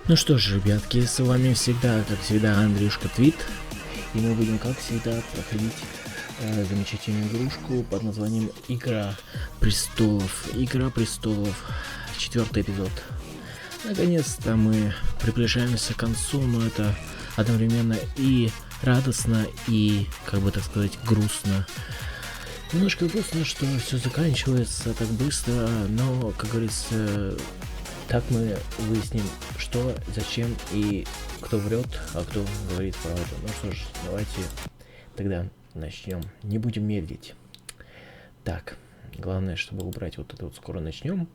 Ну что ж, ребятки, с вами всегда, как всегда, AndreyTvid. И мы будем, как всегда, проходить замечательную игрушку под названием Игра престолов. Игра престолов. 4-й эпизод. Наконец-то мы приближаемся к концу, но это одновременно и радостно, и, как бы так сказать, грустно. Немножко грустно, что все заканчивается так быстро, но, как говорится, так мы выясним, что, зачем и кто врет, а кто говорит правду. Ну что ж, давайте тогда начнем. Не будем медлить. Так, главное, чтобы убрать вот это вот, скоро начнем.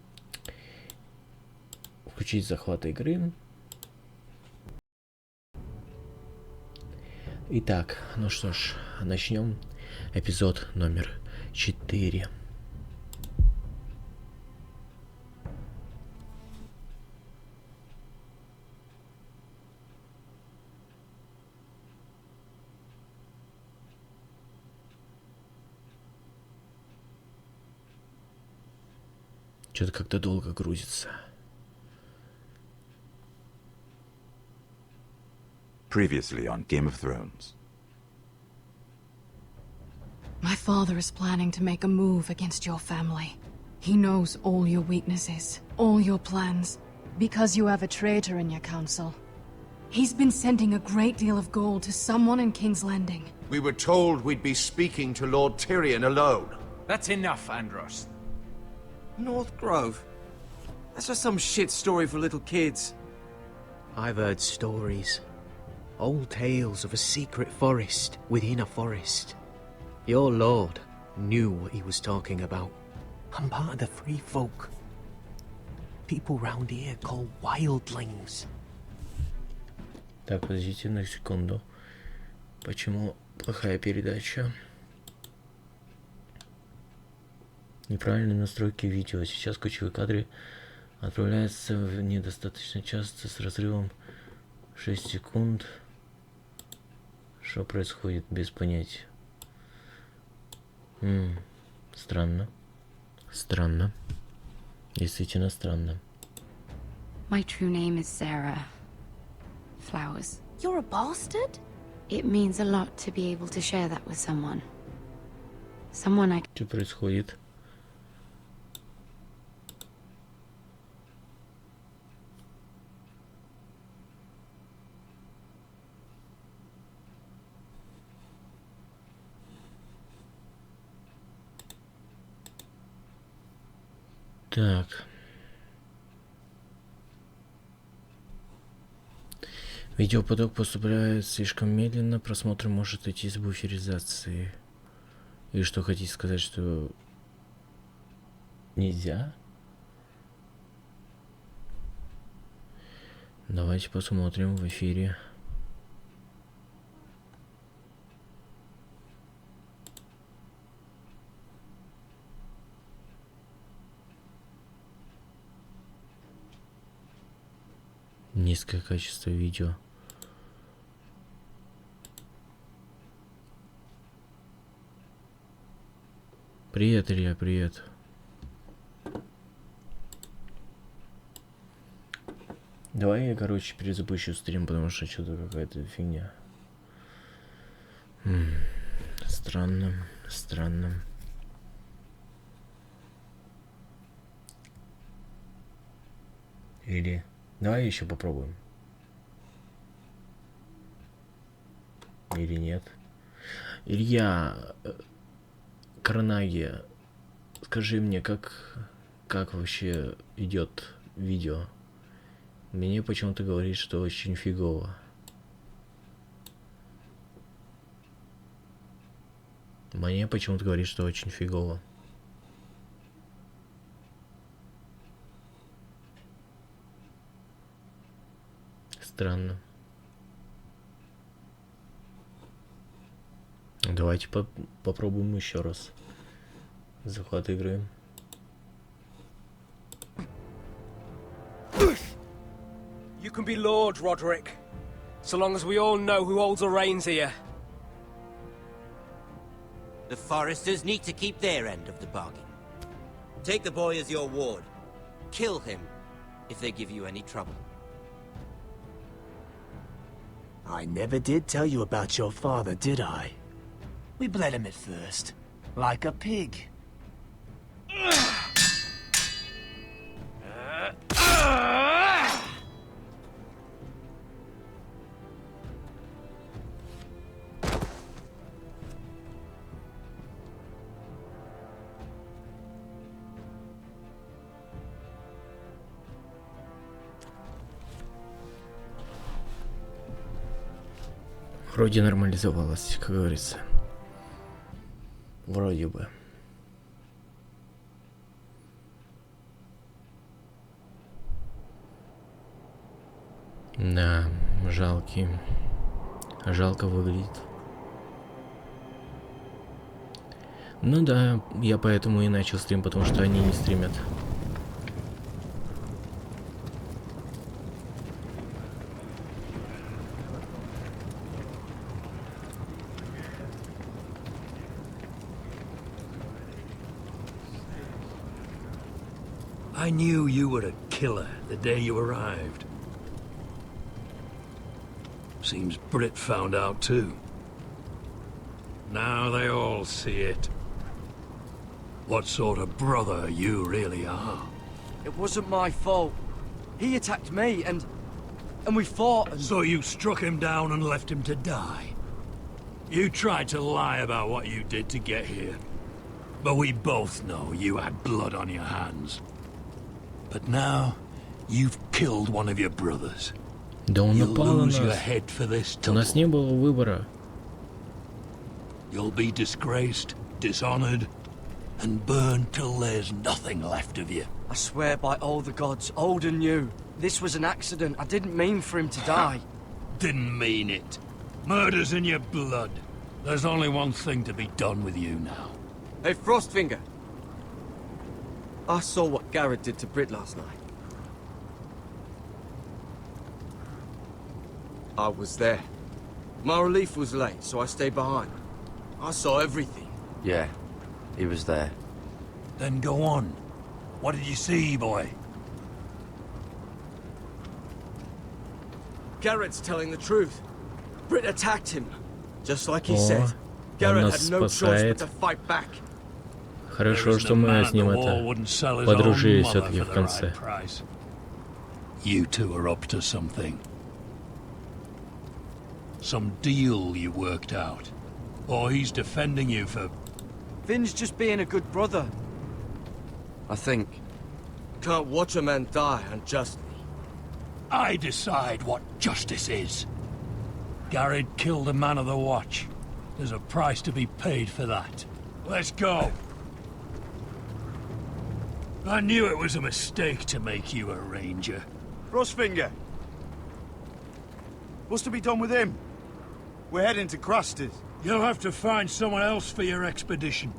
Включить захват игры. Итак, ну что ж, начнем эпизод номер 4. Что-то как-то долго грузится. Previously on Game of Thrones. My father is planning to make a move against your family. He knows all your weaknesses, all your plans, because you have a traitor in your council. He's been sending a great deal of gold to someone in King's Landing. We were told we'd be speaking to Lord Tyrion alone. That's enough, Andros. North Grove? That's just some shit story for little kids. I've heard stories. Old tales of a secret forest within a forest. Your lord knew what he was talking about. I'm part of the free folk. People round here call wildlings. Так, подождите на секунду. Почему плохая передача? Неправильные настройки видео. Сейчас ключевые кадры отправляются в недостаточно часто с разрывом 6 секунд. Что происходит, без понятия. Странно. Странно. Действительно странно. My true name is Sarah Flowers. You're a bastard? It means a lot to be able to share that with someone. Someone I... Что происходит? Так. Видеопоток поступает слишком медленно. Просмотр может идти с буферизацией. И что хотите сказать, что нельзя? Давайте посмотрим в эфире. Низкое качество видео. Привет, Илья, привет. Давай я, короче, перезапущу стрим, потому что что-то какая-то фигня. Странно, странно. Или... Давай еще попробуем. Или нет. Илья, Карнагия, скажи мне, как вообще идет видео? Мне почему-то говорит, что очень фигово. Мне почему-то говорит, что очень фигово. Странно. Давайте попробуем еще раз. Захват игры. You can be Lord, Roderick, so long as we all know who holds the reins here. The Foresters need to keep their end of the bargain. Take the boy as your ward. Kill him if they give you any trouble. I never did tell you about your father, did I? We bled him at first, like a pig. Вроде нормализовалось, как говорится. Вроде бы. Да, жалкий. Жалко выглядит. Ну да, я поэтому и начал стрим, потому что они не стримят. I knew you were a killer the day you arrived. Seems Brit found out too. Now they all see it. What sort of brother you really are. It wasn't my fault. He attacked me and we fought and... So you struck him down and left him to die. You tried to lie about what you did to get here. But we both know you had blood on your hands. But now, you've killed one of your brothers. Да он You'll напал на lose your нас. head for this У нас не было выбора. You'll be disgraced, dishonored, and burned till there's nothing left of you. I swear by all the gods, old and new, this was an accident. I didn't mean for him to die. Didn't mean it. Murder's in your blood. There's only one thing to be done with you now. Hey, Frostfinger. I saw what Garrett did to Brit last night. I was there. My relief was late, so I stayed behind. I saw everything. Yeah, he was there. Then go on. What did you see, boy? Garrett's telling the truth. Brit attacked him, just like he О, said. он Garrett нас had no choice but спасает. to fight back. Хорошо, что мы с ним подружились все-таки в конце. You two are up to something. Some deal you worked out. Or he's defending you for... Finn's just being a good brother. I think. Can't watch a man die unjustly. I decide what justice is. Garrett killed a man of the watch. There's a price to be paid for that. Let's go. I knew it was a mistake to make you a ranger. Frostfinger! What's to be done with him? We're heading to Cruster's. You'll have to find someone else for your expedition.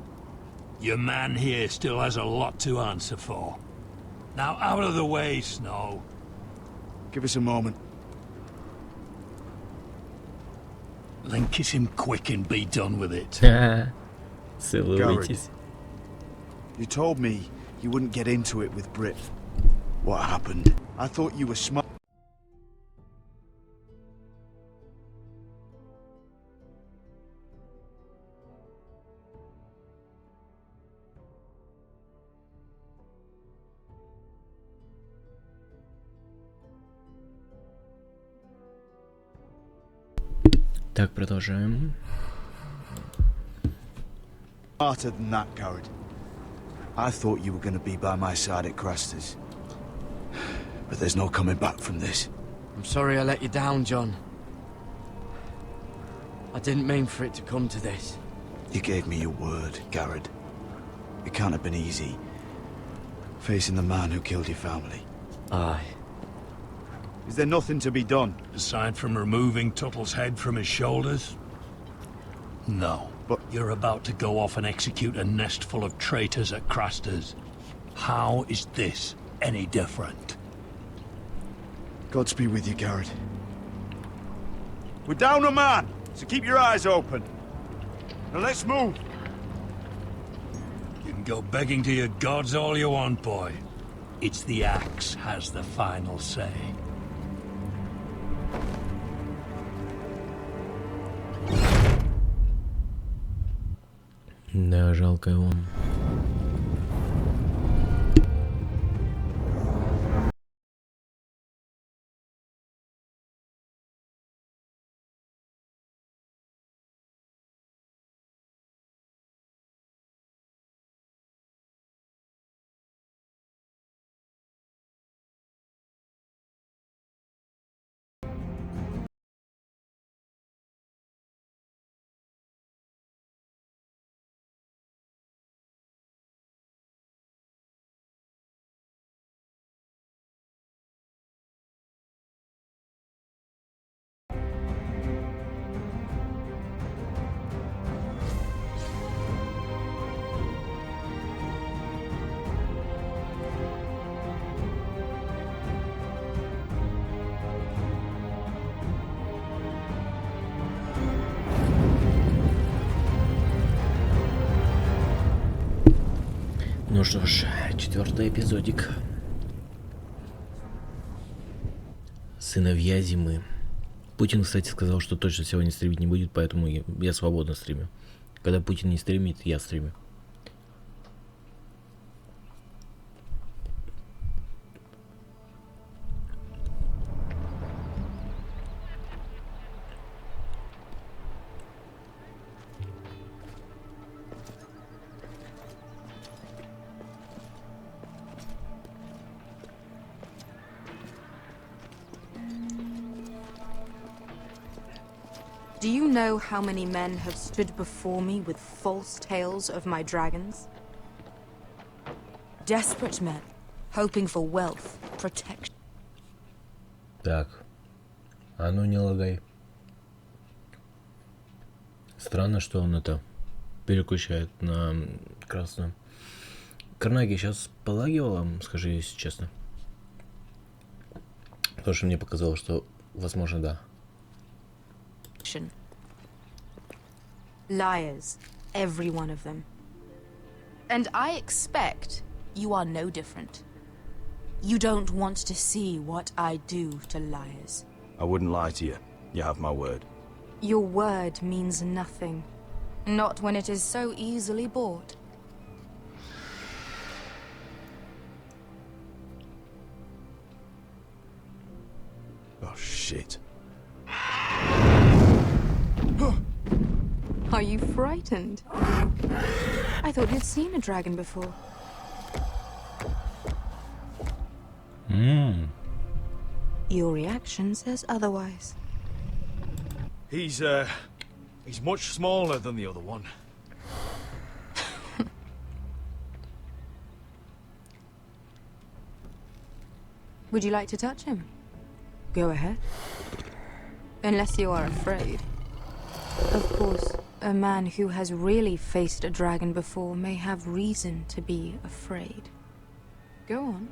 Your man here still has a lot to answer for. Now out of the way, Snow. Give us a moment. Then kiss him quick and be done with it. Целуйтесь. You told me you wouldn't get into it with Brit. What happened? I thought you were smart. Так, продолжаем. Smarter than that, Garrett. I thought you were going to be by my side at Cruster's. But there's no coming back from this. I'm sorry I let you down, John. I didn't mean for it to come to this. You gave me your word, Garrett. It can't have been easy. Facing the man who killed your family. Aye. Is there nothing to be done? Aside from removing Tuttle's head from his shoulders? No. But you're about to go off and execute a nest full of traitors at Craster's. How is this any different? Godspeed with you, Garrett. We're down a man, so keep your eyes open. Now let's move. You can go begging to your gods all you want, boy. It's the axe has the final say. Да, жалко его. Ну что ж, 4-й эпизодик. Сыновья зимы. Путин, кстати, сказал, что точно сегодня стримить не будет, поэтому я свободно стримлю. Когда Путин не стримит, я стримлю. Do you know how many men have stood before me with false tales of my dragons? Desperate men, hoping for wealth, protection. Так, а ну не лагай. Странно, что он это переключает на красную. Карнаги сейчас полагивало, скажи, если честно. Потому что мне показалось, что, возможно, да. Liars, every one of them. And I expect you are no different. You don't want to see what I do to liars. I wouldn't lie to you. You have my word. Your word means nothing. Not when it is so easily bought. Oh, shit. Are you frightened? I thought you'd seen a dragon before. Your reaction says otherwise. He's much smaller than the other one. Would you like to touch him? Go ahead. Unless you are afraid. Of course, a man who has really faced a dragon before may have reason to be afraid. Go on.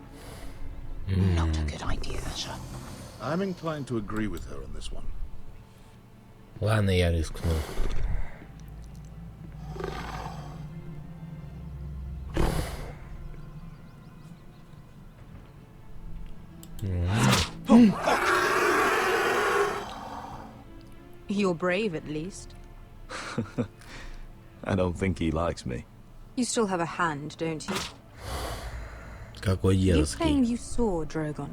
Not a good idea, sir. I'm inclined to agree with her on this one. Ладно, я рискну. You're brave, at least. I don't think he likes me. You still have a hand, don't you? Какой You дерзкий. claim you saw Drogon.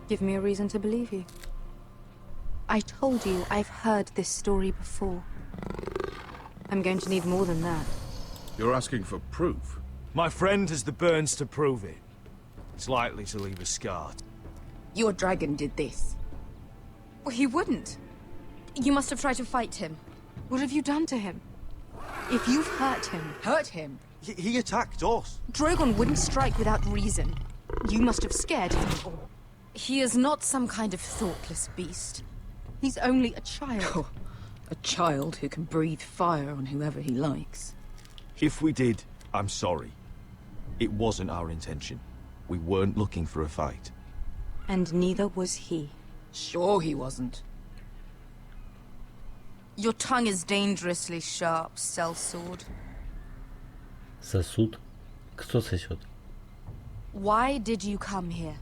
Give me a reason to believe you. I told you I've heard this story before. I'm going to need more than that. You're asking for proof? My friend has the burns to prove it. It's likely to leave a scar. Your dragon did this. Well, he wouldn't. You must have tried to fight him. What have you done to him? If you've hurt him... Hurt him? He attacked us. Drogon wouldn't strike without reason. You must have scared him. He is not some kind of thoughtless beast. He's only a child. A child who can breathe fire on whoever he likes. If we did, I'm sorry. It wasn't our intention. We weren't looking for a fight. And neither was he. Sure he wasn't. Your tongue is dangerously sharp, sellsword. Сосуд? Кто сосет? Why did you come here?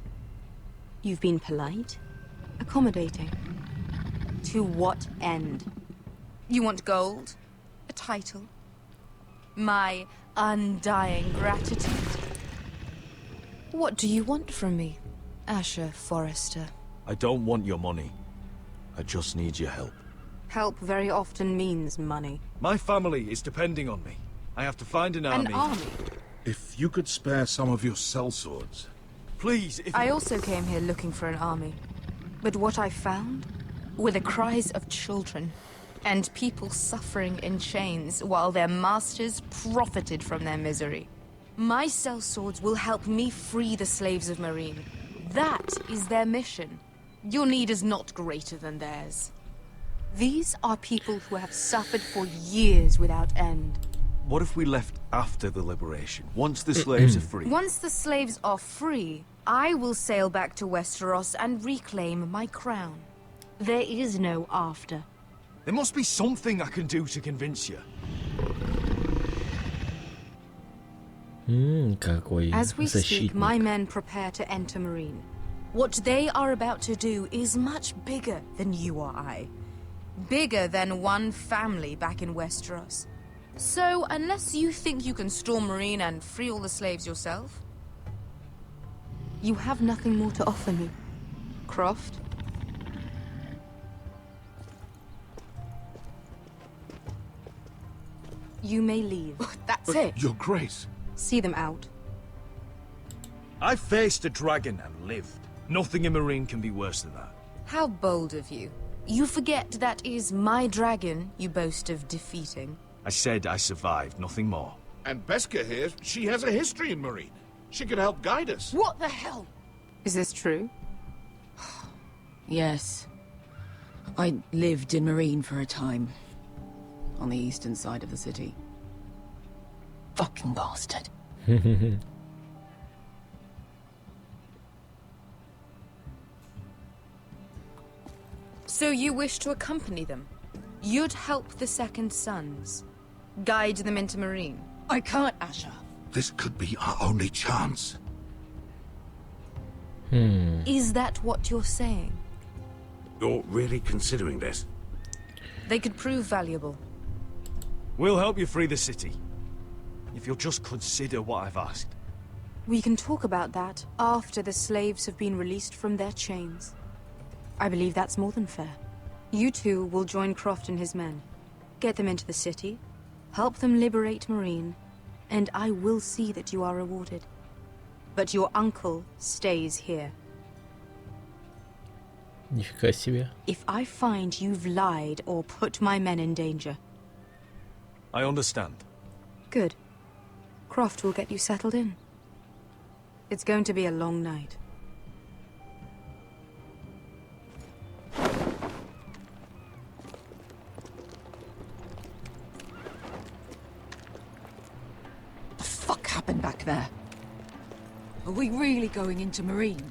You've been polite, accommodating. To what end? You want gold? A title? My undying gratitude. What do you want from me, Asher Forrester? I don't want your money. I just need your help. Help very often means money. My family is depending on me. I have to find an army. An army? If you could spare some of your sellswords. Please, if I also came here looking for an army. But what I found were the cries of children and people suffering in chains while their masters profited from their misery. My sellswords will help me free the slaves of Marine. That is their mission. Your need is not greater than theirs. These are people who have suffered for years without end. What if we left after the liberation, once the slaves are free? Once the slaves are free, I will sail back to Westeros and reclaim my crown. There is no after. There must be something I can do to convince you. Какой As we speak, защитник. my men prepare to enter Marine. What they are about to do is much bigger than you or I. Bigger than one family back in Westeros. So, unless you think you can storm Marine and free all the slaves yourself, you have nothing more to offer me, Croft. You may leave. That's But it. Your Grace. See them out. I faced a dragon and lived. Nothing in Marine can be worse than that. How bold of you. You forget that is my dragon you boast of defeating. I said I survived, nothing more. And Beska here, she has a history in Marine. She could help guide us. What the hell? Is this true? Yes. I lived in Marine for a time. On the eastern side of the city. Fucking bastard. So you wish to accompany them? You'd help the Second Sons. Guide them into Marine. I can't, Asher. This could be our only chance. Is that what you're saying? You're really considering this? They could prove valuable. We'll help you free the city. If you'll just consider what I've asked. We can talk about that after the slaves have been released from their chains. I believe that's more than fair. You two will join Croft and his men. Get them into the city, help them liberate Marine, and I will see that you are rewarded. But your uncle stays here. Нифига себе. If I find you've lied or put my men in danger. I understand. Good. Croft will get you settled in. It's going to be a long night. What the fuck happened back there? Are we really going into Marine?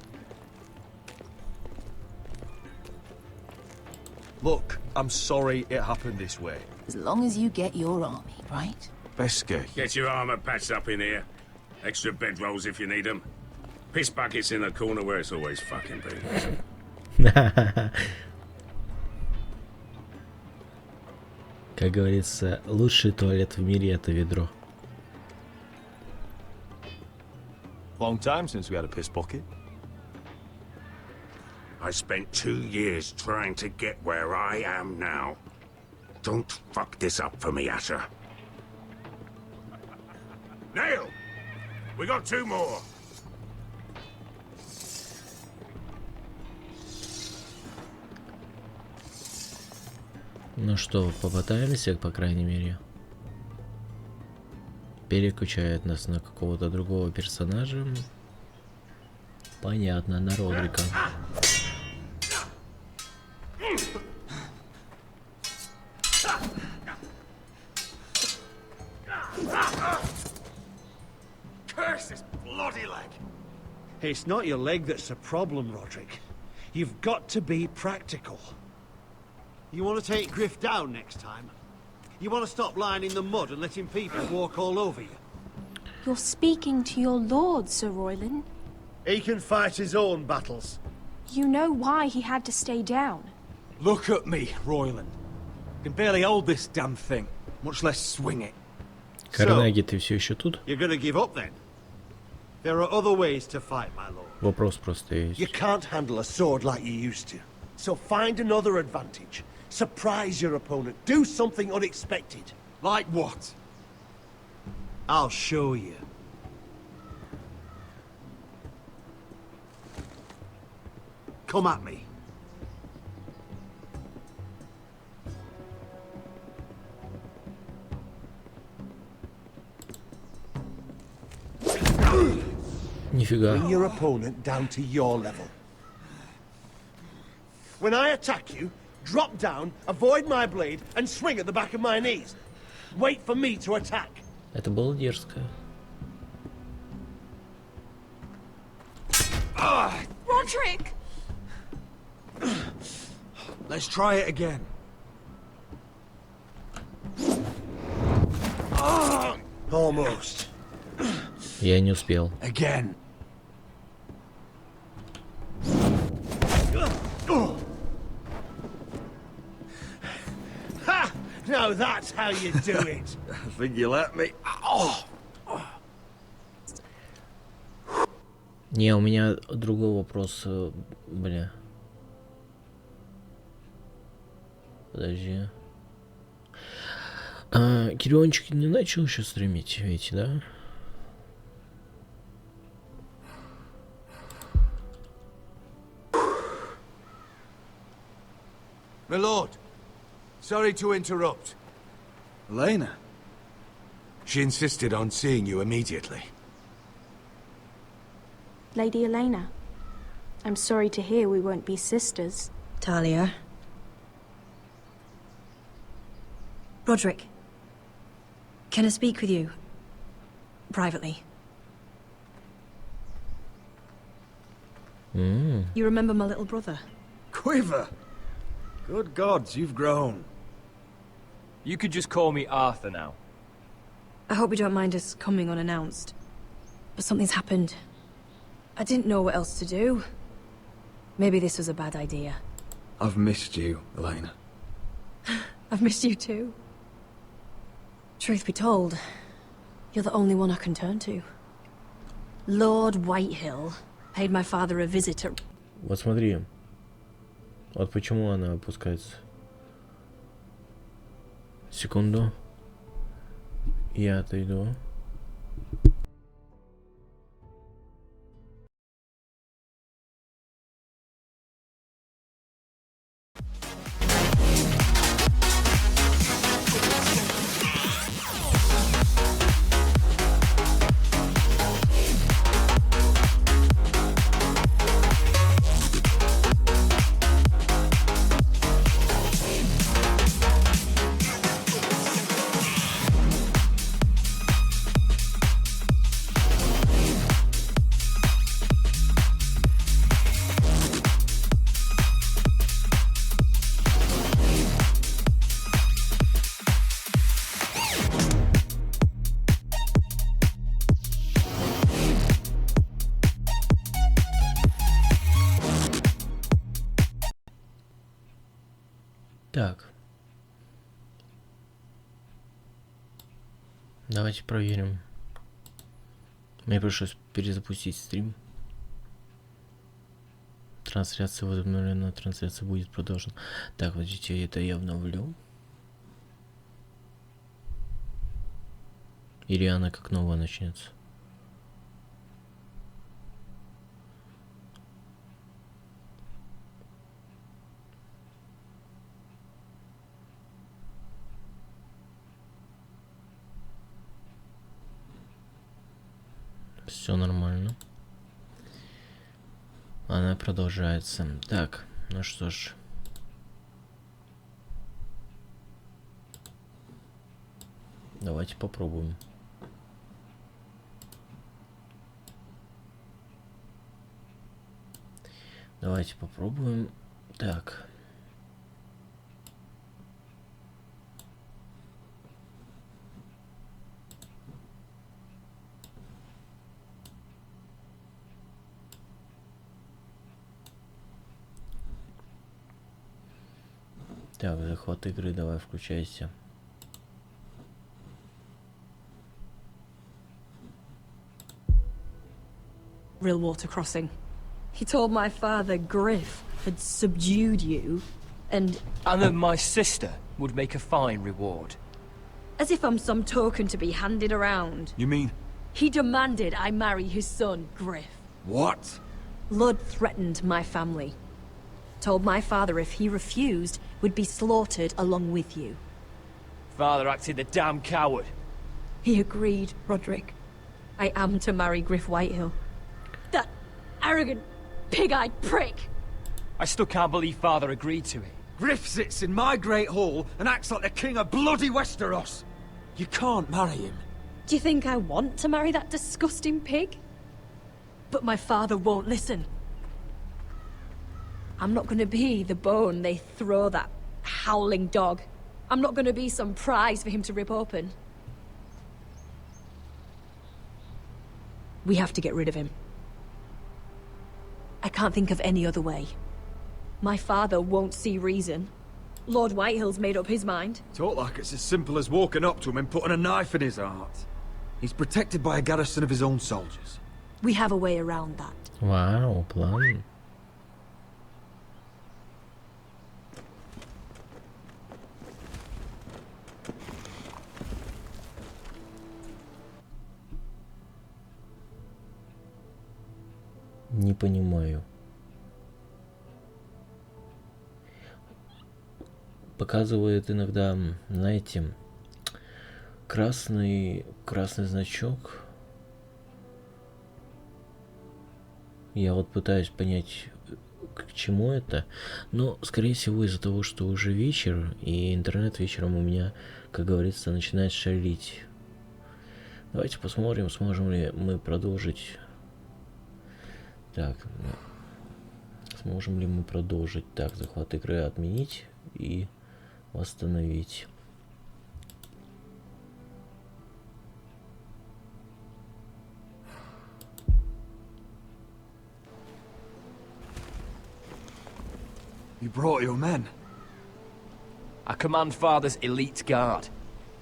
Look, I'm sorry it happened this way. As long as you get your army, right? Beska. Get your armor patched up in here. Extra bedrolls if you need them. Piss buckets in the corner where it's always fucking been. Как говорится, лучший туалет в мире — это ведро. Long time since we had a piss bucket. I spent 2 years trying to get where I am now. Don't fuck this up for me, Asher. Nail! We got 2 more. Ну что, попытаемся, по крайней мере. Переключает нас на какого-то другого персонажа. Понятно, на Родрика. Curse this bloody leg! It's not your leg that's the problem, Roderick. You've got to be practical. You want to take Griff down next time? You want to stop lying in the mud and letting people walk all over you? You're speaking to your lord, Sir Royland. He can fight his own battles. You know why he had to stay down. Look at me, Royland. I can barely hold this damn thing, much less swing it. Карнеги, ты все еще тут? You're gonna give up then? There are other ways to fight, my lord. Вопрос просто есть. You can't handle a sword like you used to. So find another advantage. Surprise your opponent. Do something unexpected. Like what? I'll show you. Come at me. Нифига. Bring your opponent down to your level. When I attack you, drop down, avoid my blade, and swing at the back of my knees. Wait for me to attack. Это было дерзко. Roderick! Let's try it again. Almost. Я не успел. Again. Ha! Now that's how you do it. I think you let me. Oh. Не, у меня другой вопрос, бля. Подожди. Кириончик не начал еще стримить, ведь, да? My lord, sorry to interrupt. Elena? She insisted on seeing you immediately. Lady Elena, I'm sorry to hear we won't be sisters. Talia. Roderick. Can I speak with you? Privately. You remember my little brother? Quiver! Good gods, you've grown. You could just call me Arthur now. I hope you don't mind us coming unannounced. But something's happened. I didn't know what else to do. Maybe this was a bad idea. I've missed you, Elena. I've missed you too. Truth be told, you're the only one I can turn to. Lord Whitehill paid my father a visit at... Вот смотри. Вот почему она опускается. Секунду. Я отойду. Так. Давайте проверим. Мне пришлось перезапустить стрим. Трансляция возобновлена. Трансляция будет продолжена. Так, вот видите, это я обновлю. Или она как новая начнется. Все нормально. Она продолжается. Так, ну что ж. Давайте попробуем. Давайте попробуем. Так. Так, захват игры, давай включайся. Rillwater Crossing. He told my father Griff had subdued you, and that my sister would make a fine reward. as if I'm some token to be handed around. You mean? He demanded I marry his son, Griff. What? Lud threatened my family. Told my father if he refused, would be slaughtered along with you. Father acted the damn coward. He agreed, Roderick. I am to marry Griff Whitehill. That arrogant, pig-eyed prick! I still can't believe Father agreed to it. Griff sits in my great hall and acts like the king of bloody Westeros. You can't marry him. Do you think I want to marry that disgusting pig? But my father won't listen. I'm not gonna be the bone they throw that howling dog. I'm not gonna be some prize for him to rip open. We have to get rid of him. I can't think of any other way. My father won't see reason. Lord Whitehill's made up his mind. Talk like it's as simple as walking up to him and putting a knife in his heart. He's protected by a garrison of his own soldiers. We have a way around that. Вау, план. Не понимаю. Показывает иногда, знаете, красный значок. Я вот пытаюсь понять, к чему это, но, скорее всего, из-за того, что уже вечер, и интернет вечером у меня, как говорится, начинает шалить. Давайте посмотрим, сможем ли мы продолжить. Так, сможем ли мы продолжить? Так, захват игры отменить и восстановить. You brought your men. I command Father's elite guard.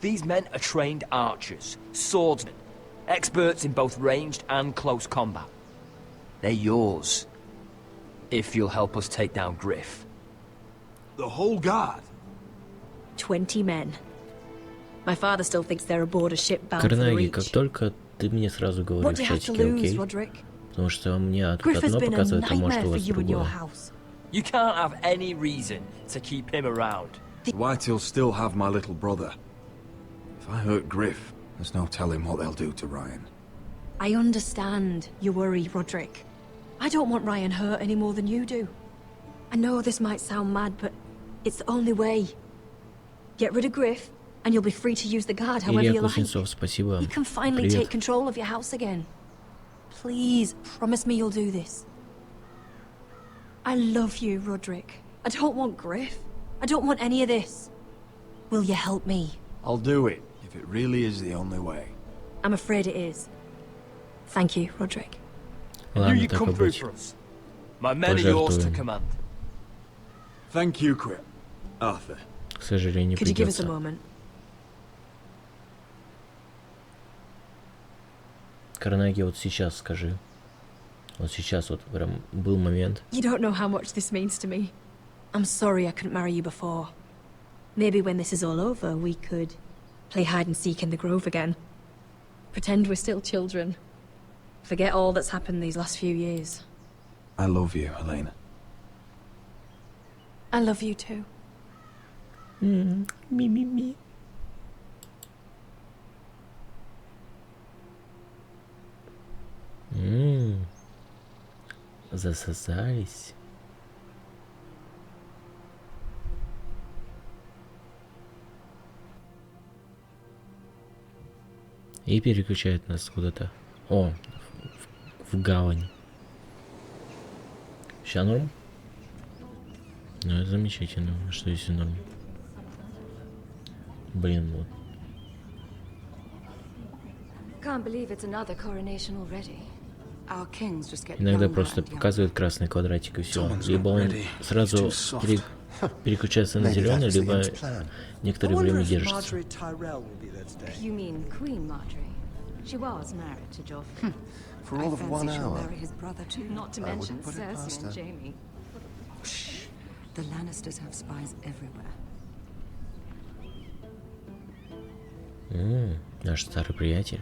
These men are trained archers, swordsmen, experts in both ranged and close combat. They're yours, if you'll help us take down Griff. The whole guard? 20 men. My father still thinks they're aboard a ship bound for the Карнаги, Reach. как только ты мне сразу говори What в do you have to чатике, lose, окей? Roderick? Потому что мне Griff has одно been a показывает, а может nightmare у for вас you and your другое. house. You can't have any reason to keep him around. The Whitehills still have my little brother. If I hurt Griff, there's no telling what they'll do to Ryan. I understand your worry, Roderick. I don't want Ryan hurt any more than you do. I know this might sound mad, but it's the only way. Get rid of Griff, and you'll be free to use the guard however Илья you like. Кузнецов, спасибо. You can finally Привет. take control of your house again. Please, promise me you'll do this. I love you, Roderick. I don't want Griff. I don't want any of this. Will you help me? I'll do it, if it really is the only way. I'm afraid it is. Thank you, Roderick. Ладно, you так come и through быть. for us. My men are yours to Пожертвуем. command. Thank you, Quip. Arthur. К сожалению, Could you give us a придется. moment? Карнаги, вот сейчас скажи. Вот сейчас вот прям был момент. You don't know how much this means to me. I'm sorry I couldn't marry you before. Maybe when this is all over, we could play hide and seek in the grove again. Pretend we're still children. Forget all that's happened these last few years. I love you, Helena. I love you too. Me. Засосались. И переключает нас куда-то. О, в гавань. Сейчас норм? Ну, это замечательно, что если норм. Блин, вот. Can't believe it's another coronation already. Our kings just get Иногда younger просто and younger. показывает красный квадратик и все. Someone's Либо not он ready. сразу Too soft. переключается на Maybe зеленый, that was the либо imps' plan. некоторое время держится. You mean Queen Marjorie? She was married to Joffrey. For all of 1 hour. Marry his brother too. Not to I mention wouldn't put it past Cersei and her. Jamie. Shh. The Lannisters have spies everywhere. Наш старый приятель.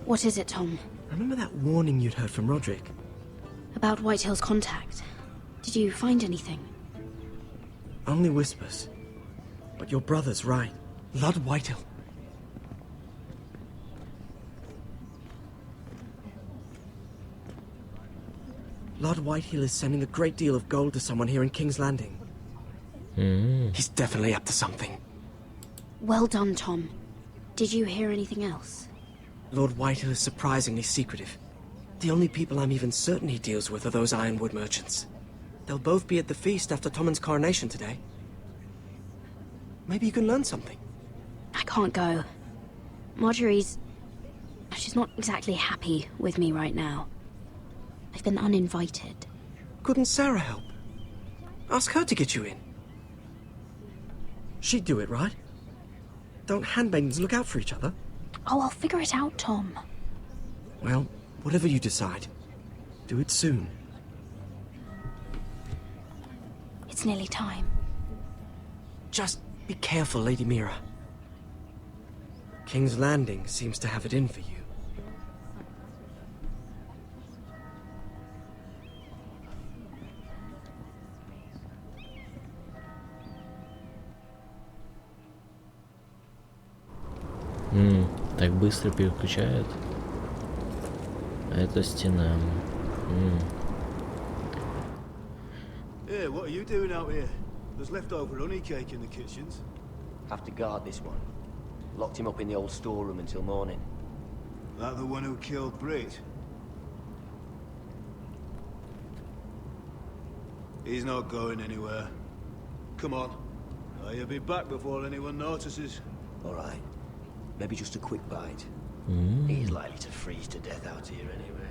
What is it, Tom? Remember that warning you'd heard from Roderick? About Whitehill's contact. Did you find anything? Only whispers. But your brother's right. Lord Whitehill. Lord Whitehill is sending a great deal of gold to someone here in King's Landing. He's definitely up to something. Well done, Tom. Did you hear anything else? Lord Whitehill is surprisingly secretive. The only people I'm even certain he deals with are those ironwood merchants. They'll both be at the feast after Tommen's coronation today. Maybe you can learn something. I can't go. She's not exactly happy with me right now. I've been uninvited. Couldn't Sarah help? Ask her to get you in. She'd do it, right? Don't handmaidens look out for each other? Oh, I'll figure it out, Tom. Well, whatever you decide, do it soon. It's nearly time. Just be careful, Lady Mira. King's Landing seems to have it in for you. Так быстро переключает. А это стена. Hey, what are you doing out here? There's leftover honey cake in the kitchens. Have to guard this one. Locked him up in the old storeroom until morning. That the one who killed Brit? He's not going anywhere. Come on. You'll be back before anyone notices. All right. Maybe just a quick bite. He's likely to freeze to death out here anyway.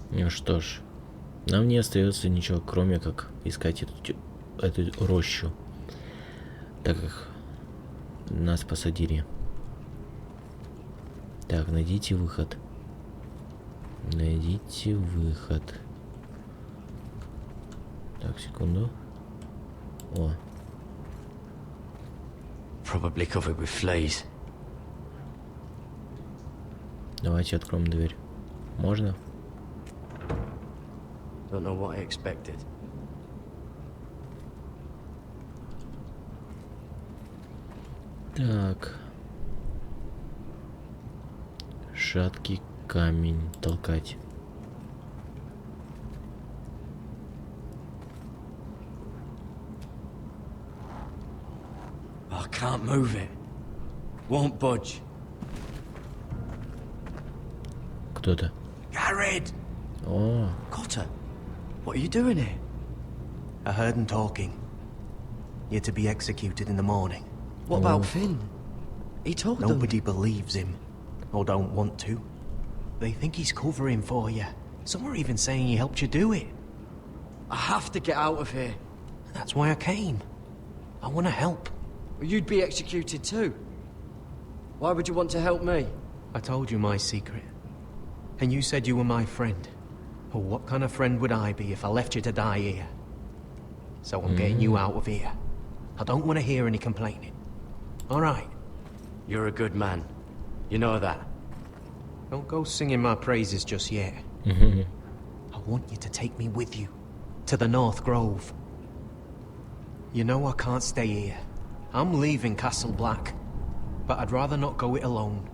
Ну что ж, нам не остается ничего, кроме как искать эту рощу, так как нас посадили. Так, найдите выход. Найдите выход. Так, секунду. О. Probably covered with fleas. Давайте откроем дверь. Можно? Don't know what I expected. Так. Шаткий камень толкать. I can't move it. Won't budge. Кто-то. Garrett! О. Cotter, what are you doing here? I heard them talking. You're to be executed in the morning. What about Finn? He told them. Nobody believes him. Or don't want to. They think he's covering for you. Some are even saying he helped you do it. I have to get out of here. That's why I came. I want to help. Well, you'd be executed too. Why would you want to help me? I told you my secret. And you said you were my friend. Well, what kind of friend would I be if I left you to die here? So I'm getting you out of here. I don't want to hear any complaining. All right? You're a good man. You know that. Don't go singing my praises just yet. I want you to take me with you. To the North Grove. You know I can't stay here. I'm leaving Castle Black. But I'd rather not go it alone.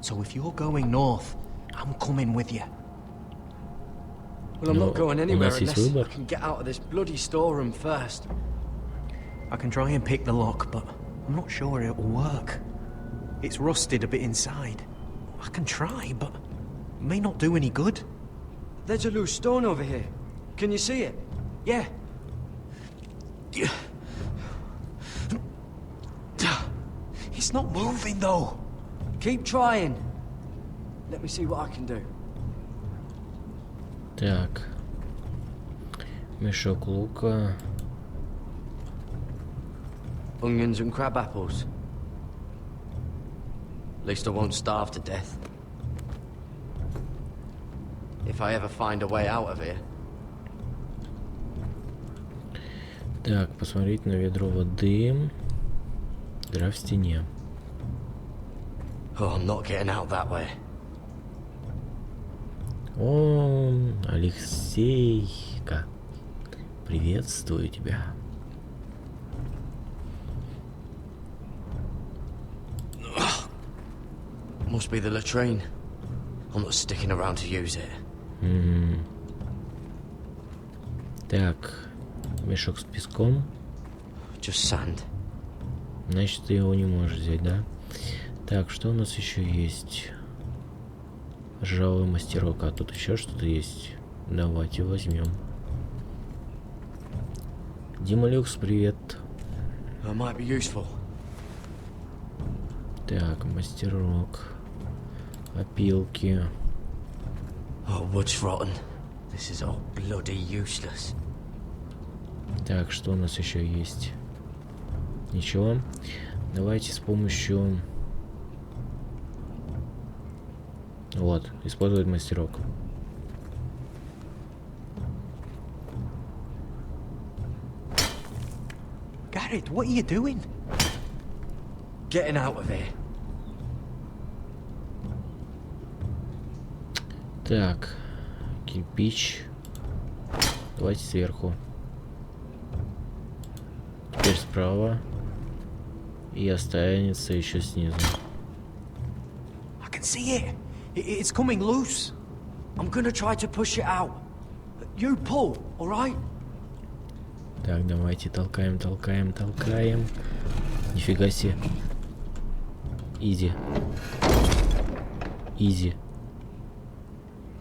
So if you're going north, I'm coming with you. Well, I'm not going anywhere unless I can get out of this bloody storeroom first. I can try and pick the lock, but I'm not sure it'll work. It's rusted a bit inside. I can try, but it may not do any good. There's a loose stone over here. Can you see it? Yeah. It's not moving, though. Keep trying. Let me see what I can do. Так. Мешок лука. Onions and crab apples. At least I won't starve to death. If I ever find a way out of here. Так, посмотреть на ведро воды. Дыра в стене. Oh, I'm not getting out that way. О, Алексейка. Приветствую тебя. Must be the latrine. I'm not sticking around to use it. Так, мешок с песком. Just sand. Значит, ты его не можешь взять, да? Так, что у нас еще есть? Ржавый мастерок. А тут еще что-то есть. Давайте возьмем. Дима Люкс, привет. That might be useful. Так, мастерок. Опилки. Oh, wood's rotten. This is all bloody useless. Так, что у нас еще есть? Ничего. Давайте с помощью... Вот, использовать мастерок. Garrett, what are you doing? Getting out of here. Так, кирпич. Давайте сверху. Теперь справа. И останется еще снизу. I can see it. It's coming loose. I'm gonna try to push it out. You pull, all right? Так, давайте толкаем, толкаем, толкаем. Нифига себе. Изи. Изи.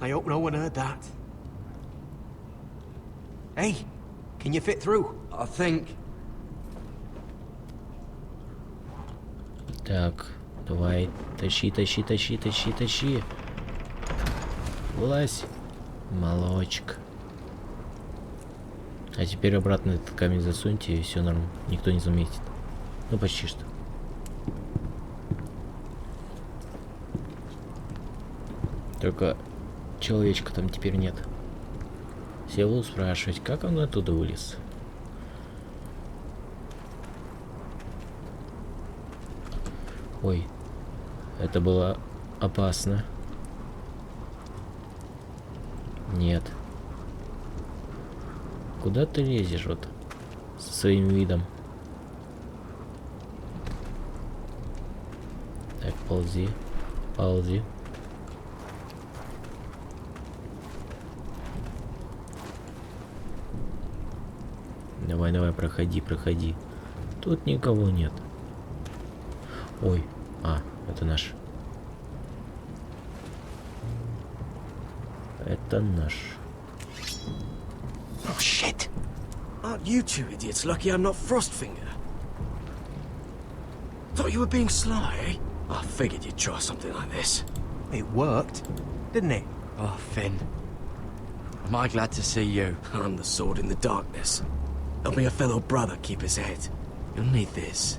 I hope no one heard that. Hey, can you fit through? I think. Так, давай, тащи, тащи, тащи, тащи, тащи. Вылазь, молочек. А теперь обратно этот камень засуньте, и все норм, никто не заметит. Ну, почти что. Только человечка там теперь нет. Все будут спрашивать, как он оттуда вылез. Ой, это было опасно. Нет. Куда ты лезешь вот со своим видом? Так, ползи, ползи. Давай, давай, проходи, проходи. Тут никого нет. Ой, это наш. Это наш. Oh shit! Aren't you two idiots lucky I'm not Frostfinger? Thought you were being sly, eh? I figured you'd try something like this. It worked, didn't it? Oh, Finn. Am I glad to see you? I'm the sword in the darkness. Helping a fellow brother keep his head. You'll need this.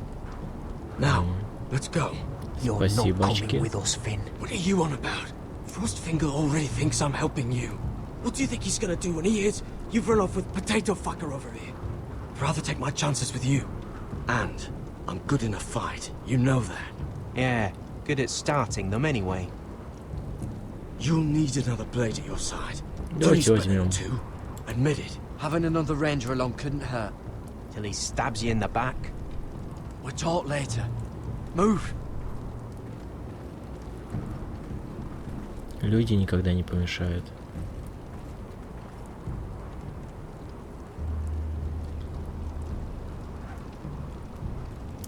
Now, let's go. You're not coming with us, Finn. What are you on about? Frostfinger already thinks I'm helping you. What do you think he's gonna do when he hears you've run off with Potato Fucker over here? I'd rather take my chances with you. And I'm good in a fight. You know that. Yeah, good at starting them anyway. You'll need another blade at your side. Давайте возьмем. Too. Admit it. Having another ranger along couldn't hurt. Till he stabs you in the back. We'll talk later. Move. Люди никогда не помешают.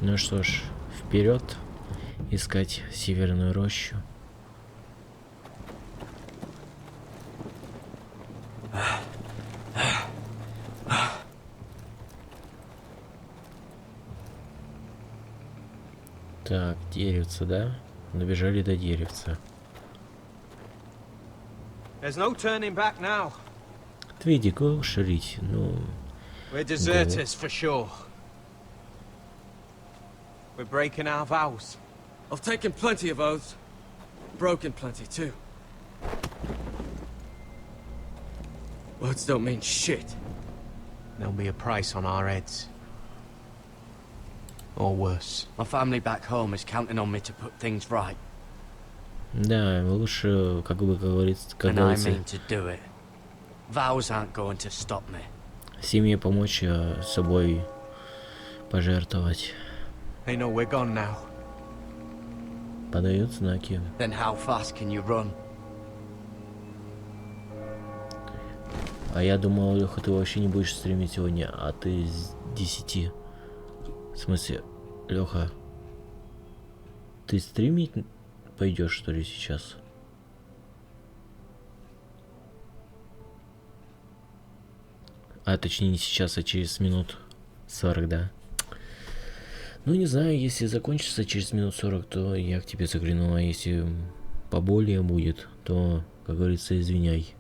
Ну что ж, вперед искать северную рощу. Так, деревце, да? Добежали до деревца. There's no turning back now. Твиди, кушать, ну... We're deserters for sure. for breaking our vows. I've taken plenty of oaths. Broken plenty, too. Words don't mean shit. There'll be a price on our heads. Or worse. My family back home is counting on me to put things right. Да, лучше, как говорится, And I mean to do it. Vows aren't going to stop me. Семье помочь, собой пожертвовать. They know we're gone now. Подает знаки. Then how fast can you run? А я думал, Леха, ты вообще не будешь стримить сегодня, а ты с 10. В смысле, Леха, ты стримить пойдешь, что ли, сейчас? А точнее не сейчас, а через минут 40, да? Ну не знаю, если закончится через минут 40, то я к тебе загляну, а если поболее будет, то, как говорится, извиняй.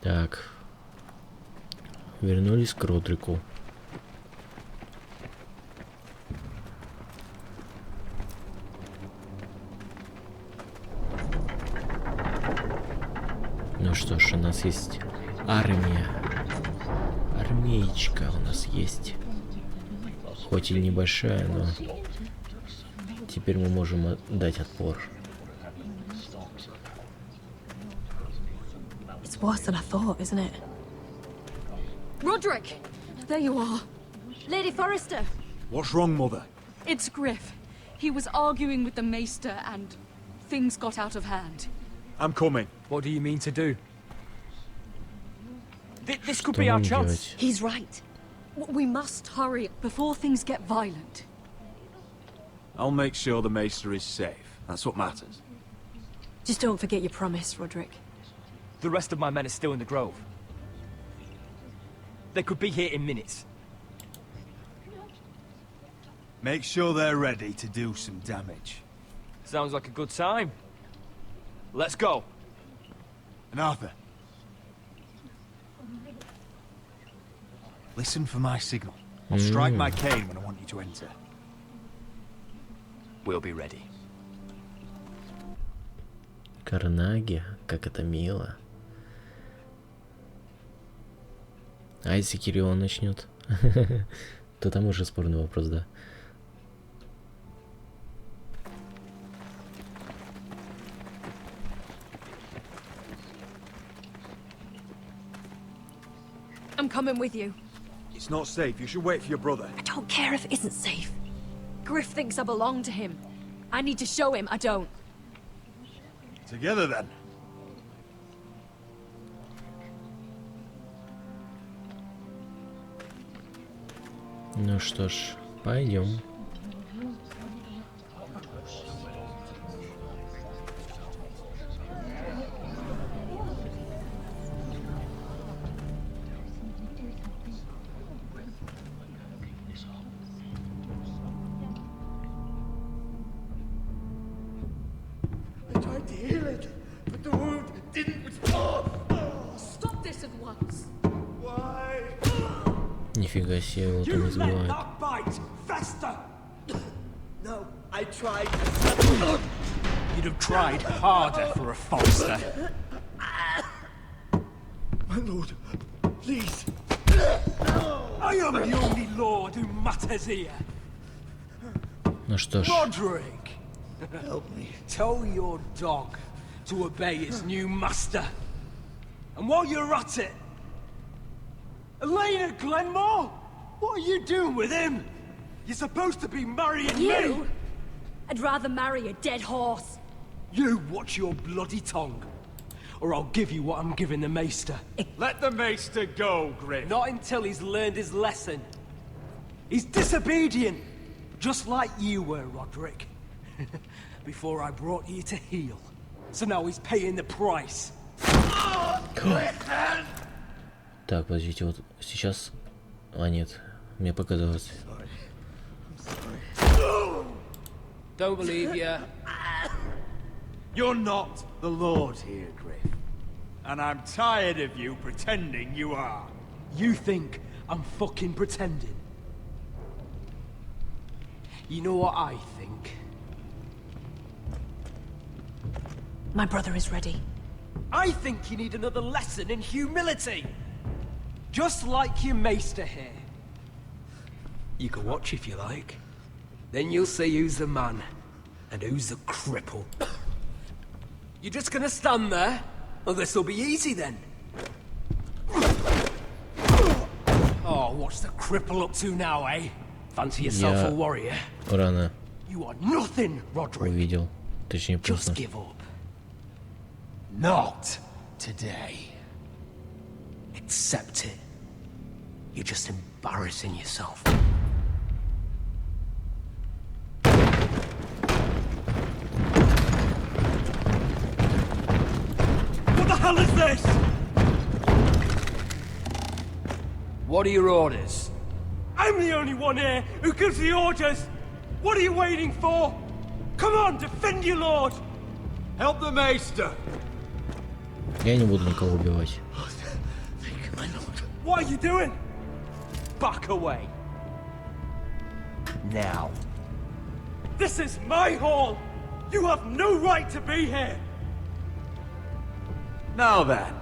Так. Вернулись к Родрику. Ну что ж, у нас есть армия. Армеечка у нас есть. Хоть и небольшая, но теперь мы можем дать отпор. It's worse than I thought, isn't it? Roderick! There you are. Lady Forrester! What's wrong, Mother? It's Griff. He was arguing with the Maester and things got out of hand. I'm coming. What do you mean to do? This could be our chance. He's right. We must hurry before things get violent. I'll make sure the Maester is safe. That's what matters. Just don't forget your promise, Roderick. The rest of my men are still in the grove. They could be here in minutes. Make sure they're ready to do some damage. Sounds like a good time. Let's go. And Arthur, listen for my signal. I'll strike my cane when I want you to enter. We'll be ready. Карнаги, как это мило. А если Кирион начнет, то там уже спорный вопрос, да. I'm coming with you. It's not safe. You should wait for your brother. I don't care if it isn't safe. Griff thinks I belong to him. I need to show him I don't. Together then. Ну что ж, пойдем. I tried to heal it, but the wound didn't respond. Stop this at once. Why? Нифига себе, его там избивают. Bite faster. No, I tried. You'd have tried harder for a Forrester. My lord, please. I am the only lord who matters here. Ну что ж. Roderick, help me. Tell your dog to obey its new master. And while you're at it, Elena Glenmore, what are you doing with him? You're supposed to be marrying me. I'd rather marry a dead horse. You watch your bloody tongue, or I'll give you what I'm giving the Maester. Let the Maester go, Griff. Not until he's learned his lesson. He's disobedient, just like you were, Roderick. Before I brought you to heel. So now he's paying the price. Так, подождите, вот сейчас... А, нет, мне показалось. Don't believe you. You're not the Lord here, Griff. And I'm tired of you pretending you are. You think I'm fucking pretending? You know what I think? My brother is ready. I think you need another lesson in humility. Just like your maester here. You can watch if you like. Then you'll see who's the man and who's the cripple. You're just gonna stand there? Well, this'll be easy then. Oh, what's the cripple up to now, eh? Fancy yourself a warrior? Рано You are nothing, Roderick. увидел. Точнее, Just поздно. give up. Not today. Accept it. You're just embarrassing yourself. What the hell is this? What are your orders? I'm the only one here who gives the orders. What are you waiting for? Come on, defend your lord. Help the maester. Я не буду никого убивать. What are you doing? Back away. Now. This is my hall. You have no right to be here. Now then,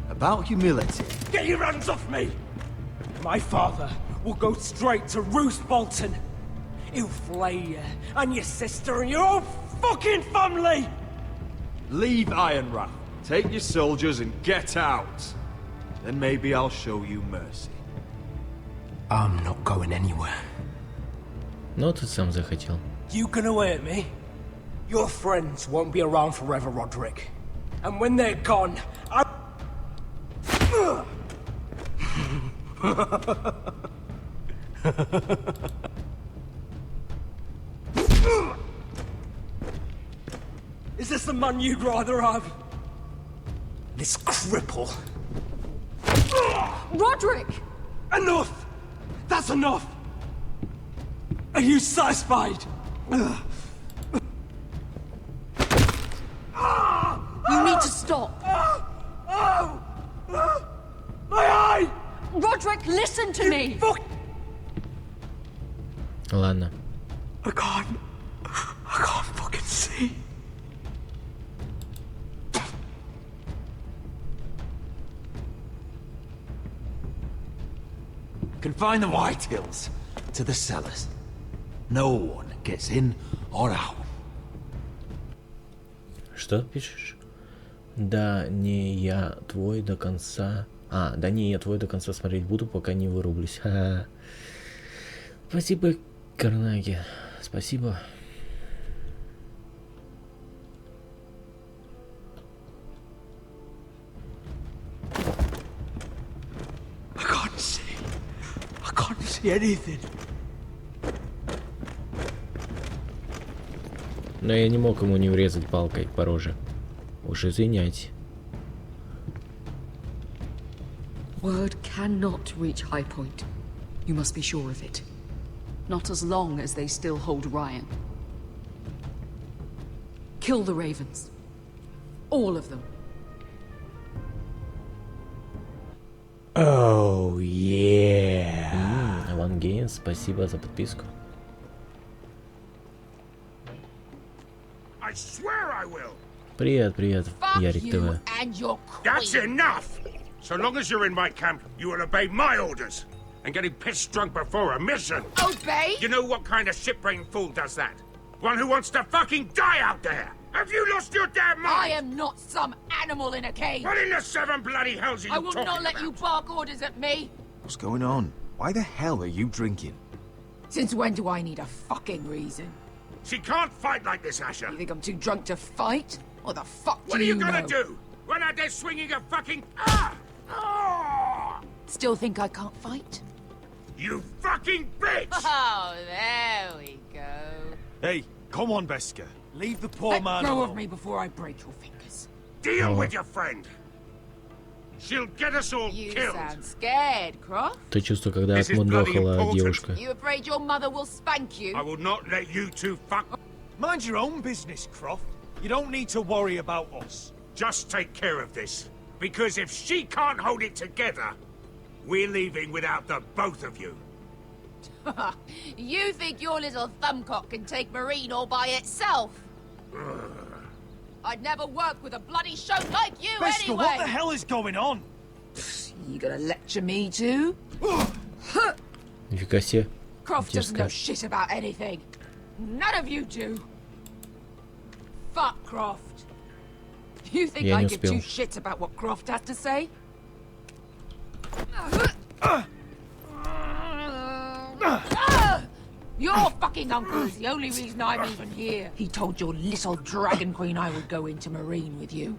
about humility. Get your hands off me. My father will go straight to Roose Bolton. He'll flay you and your sister and your whole fucking family. Leave Ironrath. Take your soldiers and get out. Then maybe I'll show you mercy. I'm not going anywhere. Но ты сам захотел. You can await me. Your friends won't be around forever, Roderick. And when they're gone, I... Is this the man you'd rather have? This cripple. Roderick! Enough! That's enough! Are you satisfied? You need to stop. My eye! Roderick, listen to me! Fuck! Ладно. I can't fucking see. Confine the White Hills to the cellars. No one gets in or out. Что пишешь? Да не я твой до конца... да не я твой до конца смотреть буду, пока не вырублюсь. Ха-ха. Спасибо, Карнаги. Спасибо. I can't see anything. Но я не мог ему не врезать палкой по роже. Уж извиняйте. Word cannot reach High Point. You must be sure of it. Not as long as they still hold Ryan. Kill the Ravens. All of them. Oh, yeah. One Game, спасибо за подписку. I swear I will. Привет, привет, Ярик ТВ. That's enough! So long as you're in my camp, you will obey my orders. And getting pissed drunk before a mission. Obey? You know what kind of shit-brained fool does that? One who wants to fucking die out there! Have you lost your damn mind? I am not some animal in a cage. What in the seven bloody hells are you I will talking not let about? you bark orders at me. What's going on? Why the hell are you drinking? Since when do I need a fucking reason? She can't fight like this, Asher. You think I'm too drunk to fight? What the fuck What do are you know? gonna do? Run out there swinging a fucking... Ah! Ah! Still think I can't fight? You fucking bitch! Oh, there we go. Hey, come on, Beska. Leave the poor Let man go alone. of me before I break your fingers. Deal with your friend. She'll get us all You killed. sound scared, Croft. То чувство, когда This is отмудохала bloody девушка. You afraid your mother will spank you? I will not let you two fuck... Mind your own business, Croft. You don't need to worry about us. Just take care of this. Because if she can't hold it together, we're leaving without the both of you. You think your little thumbcock can take Marine all by itself? I'd never work with a bloody show like you Bester, anyway! what the hell is going on? You gonna lecture me too? Нифига себе. Croft doesn't know shit about anything. None of you do. Fuck Croft. You think I give two shits about what Croft has to say? Your fucking uncle is the only reason I'm even here. He told your little dragon queen I would go into Marine with you.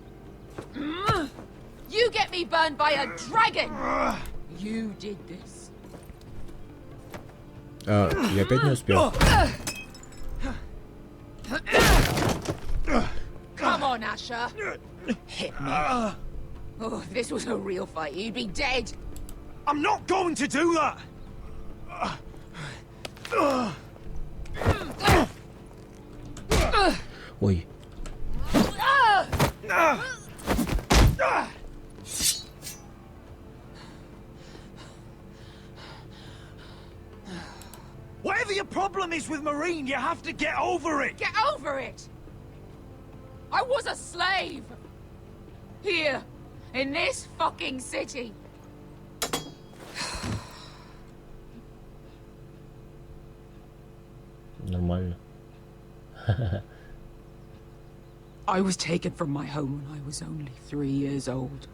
You get me burned by a dragon! You did this. Я опять не успел. Come on, Asher. Hit me. Oh, if this was a real fight, you'd be dead. I'm not going to do that! Ой. Whatever your problem is with Marine, you have to get over it! Get over it! I was a slave! Here, in this fucking city. Нормально. I was taken from my home when I was only 3 years old.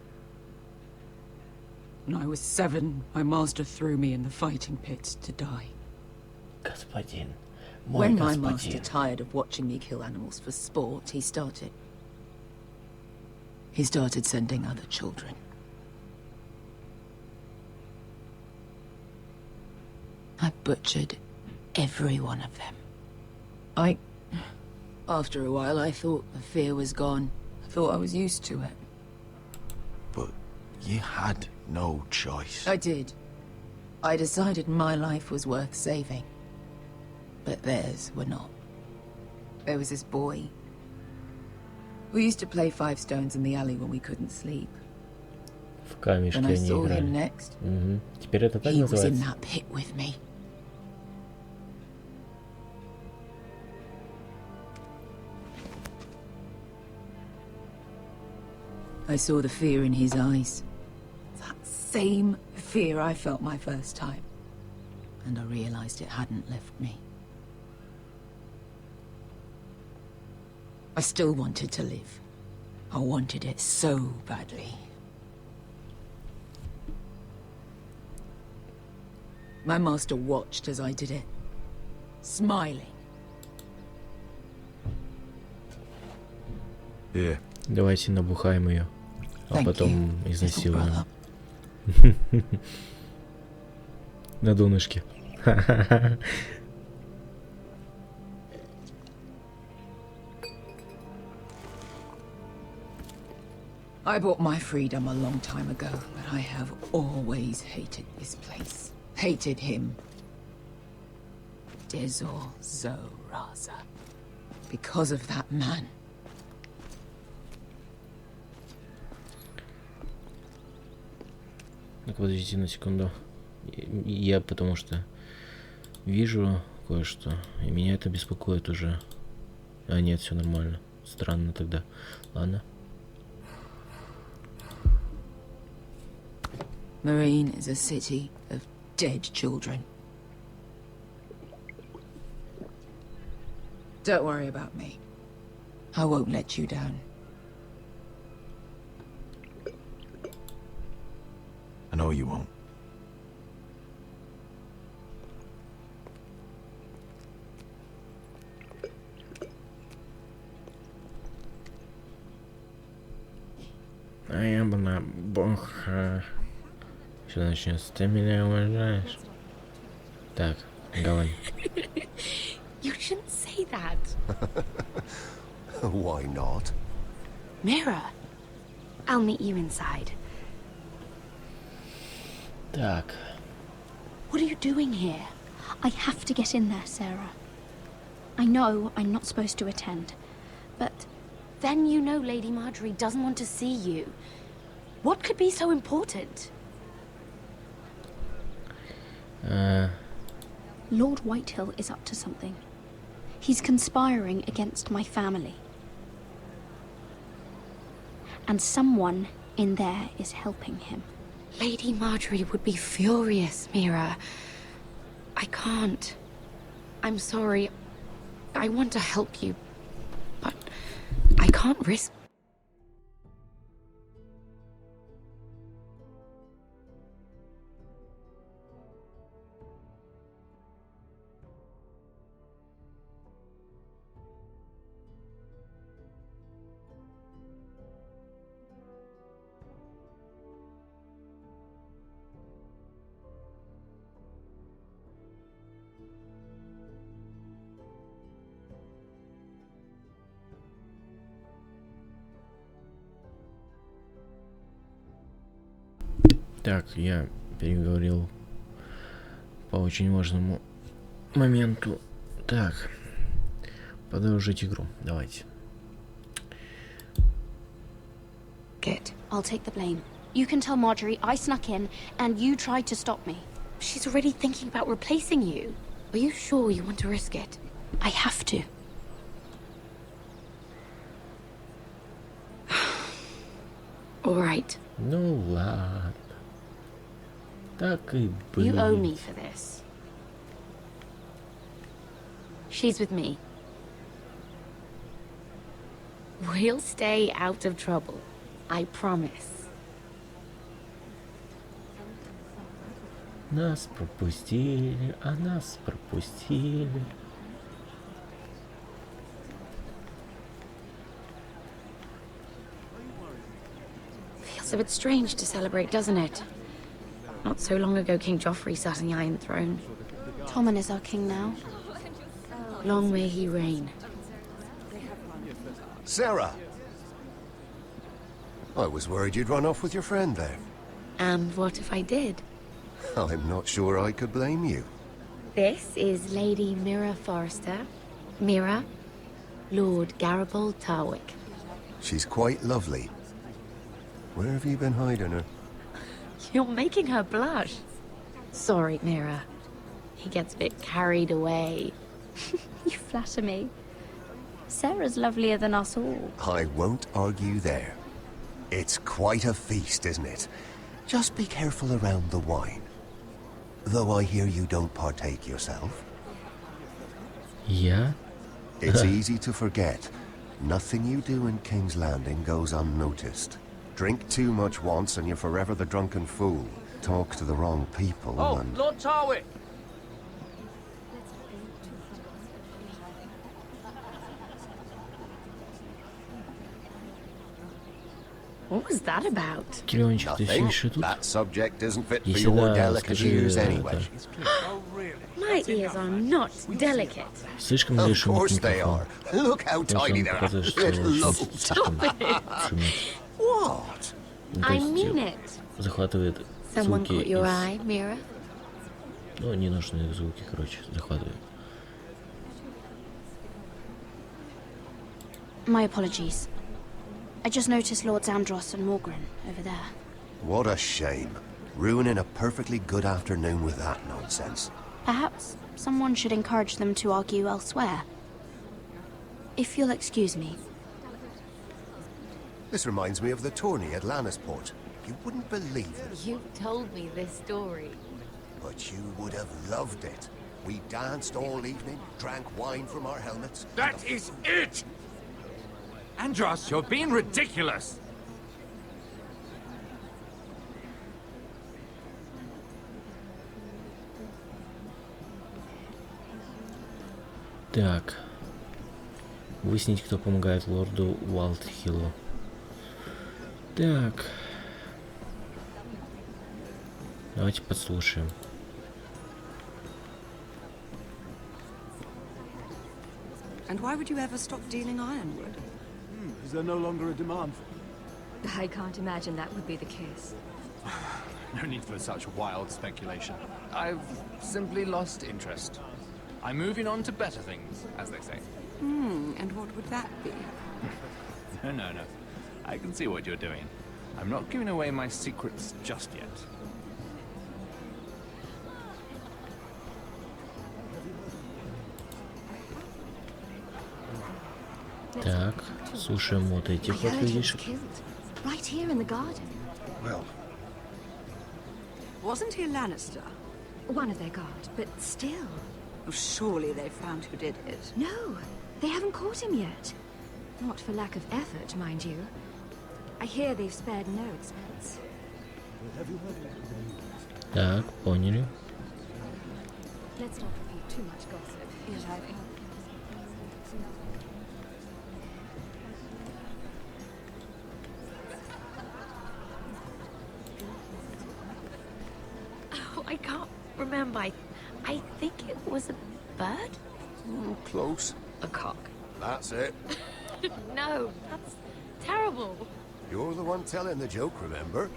When I was 7, my master threw me in the fighting pits to die. Господин. When my master tired of watching me kill animals for sport, he started sending other children. I butchered every one of them. After a while, I thought the fear was gone. I thought I was used to it. But you had no choice. I did. I decided my life was worth saving. But theirs were not. There was this boy. We used to play 5 stones in the alley when we couldn't sleep. В камешке When I они saw играли. him next, Теперь это так he was in называется? that pit with me. I saw the fear in his eyes. That same fear I felt my first time. And I realized it hadn't left me. I still wanted to live. I wanted it so badly. My master watched as I did it, smiling. Here. Давайте набухаем ее, а потом изнасилуем. На донышке. I bought my freedom a long time ago, but I have always hated this place. Hated him. Dezor Zoraza. Because of that man. Так, подождите на секунду. Я потому что вижу кое-что, и меня это беспокоит уже. А нет, все нормально. Странно тогда. Ладно. Marine is a city of dead children. Don't worry about me. I won't let you down. I know you won't. А я бы на бог. Что начнется? Ты меня уважаешь? Так, говори. You shouldn't say that. Why not? Mira, I'll meet you inside. Так. What are you doing here? I have to get in there, Sarah. I know I'm not supposed to attend, but then you know Lady Marjorie doesn't want to see you. What could be so important? Lord Whitehill is up to something. He's conspiring against my family. And someone in there is helping him. Lady Marjorie would be furious, Mira. I can't. I'm sorry. I want to help you, but I can't risk... Так, я переговорил по очень важному моменту. Так, продолжить игру. Давайте. Good. I'll take the blame. You can tell Marjorie I snuck in and you tried to stop me. She's already thinking about replacing you. Are you sure you want to risk it? I have to. All right. Ну ладно. Так и быть. You owe me for this. She's with me. We'll stay out of trouble. I promise. Нас пропустили, а нас пропустили. Feels a bit strange to celebrate, doesn't it? Not so long ago, King Joffrey sat on the Iron Throne. Tommen is our king now. Long may he reign. Sarah! I was worried you'd run off with your friend there. And what if I did? I'm not sure I could blame you. This is Lady Mira Forrester. Mira, Lord Garibald Tarwick. She's quite lovely. Where have you been hiding her? You're making her blush. Sorry, Mira. He gets a bit carried away. You flatter me. Sarah's lovelier than us all. I won't argue there. It's quite a feast, isn't it? Just be careful around the wine. Though I hear you don't partake yourself. Yeah? It's easy to forget. Nothing you do in King's Landing goes unnoticed. Drink too much once and you're forever the drunken fool. Talk to the wrong people and... Lord Tarwick! What was that about? Кириллончик, ты все еще тут? That subject isn't fit for Если your да, delicate скажи ears это. anyway. My ears are not delicate. Слишком Of ли course шумит they микрофон? are. Look how Просто tiny он they are. показывает, что Little слишком шумит. What? Ну, то I есть mean it. захватывает Someone звуки caught your из... eye, Mira? Ну, ненужные звуки, короче, захватывает. My apologies. I just noticed Lords Andros and Morgren over there. What a shame. Ruining a perfectly good afternoon with that nonsense. Perhaps someone should encourage them to argue elsewhere. If you'll excuse me. This reminds me of the tourney at Lannisport. You wouldn't believe it. You told me this story. But you would have loved it. We danced all evening, drank wine from our helmets. That is it! Andros, you're being ridiculous! Так. Выяснить, кто помогает лорду Уайлдхиллу. Так. Давайте подслушаем. And why would you ever stop dealing ironwood? Is there no longer a demand for it? I can't imagine that would be the case. No need for such wild speculation. I've simply lost interest. I'm moving on to better things, as they say. And what would that be? No. I can see what you're doing. I'm not giving away my secrets just yet. Так, слушаем вот этих вот людишек. Right here in the garden. Well, Wasn't he a Lannister? One of their guard, but still. Oh, surely they found who did it. No, they haven't caught him yet. Not for lack of effort, mind you. I hear they've spared no expense. Так, поняли. Let's not repeat too much gossip. Yes, I've heard. Oh, I can't remember. I think it was a bird? Close. A cock. That's it. No, that's terrible. You're the one telling the joke, remember?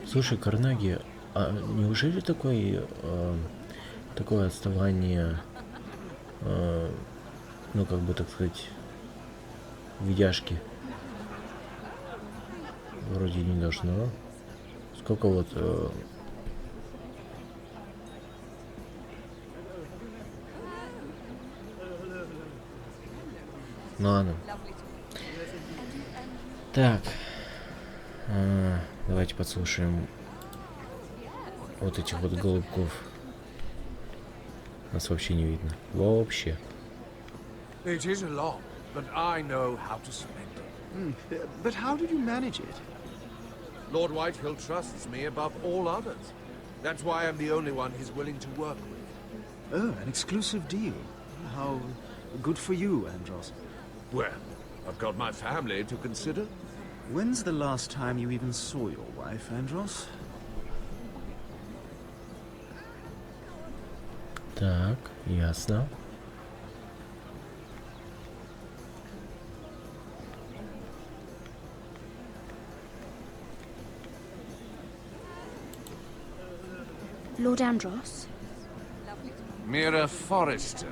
Слушай, Карнаги, а неужели такое отставание, ну как бы так сказать, видяшки вроде не должно. Сколько вот ну ладно. Так, давайте подслушаем вот этих вот голубков. Нас вообще не видно. Вообще. It is a lot, but I know how to spend it. But how did you manage it? Lord Whitehill trusts me above all others. That's why I'm the only one he's willing to work with. Oh, an exclusive deal. How good for you, Andros. Well, I've got my family to consider. When's the last time you even saw your wife, Andros? Так, ясно. Lord Andros? Mira Forrester,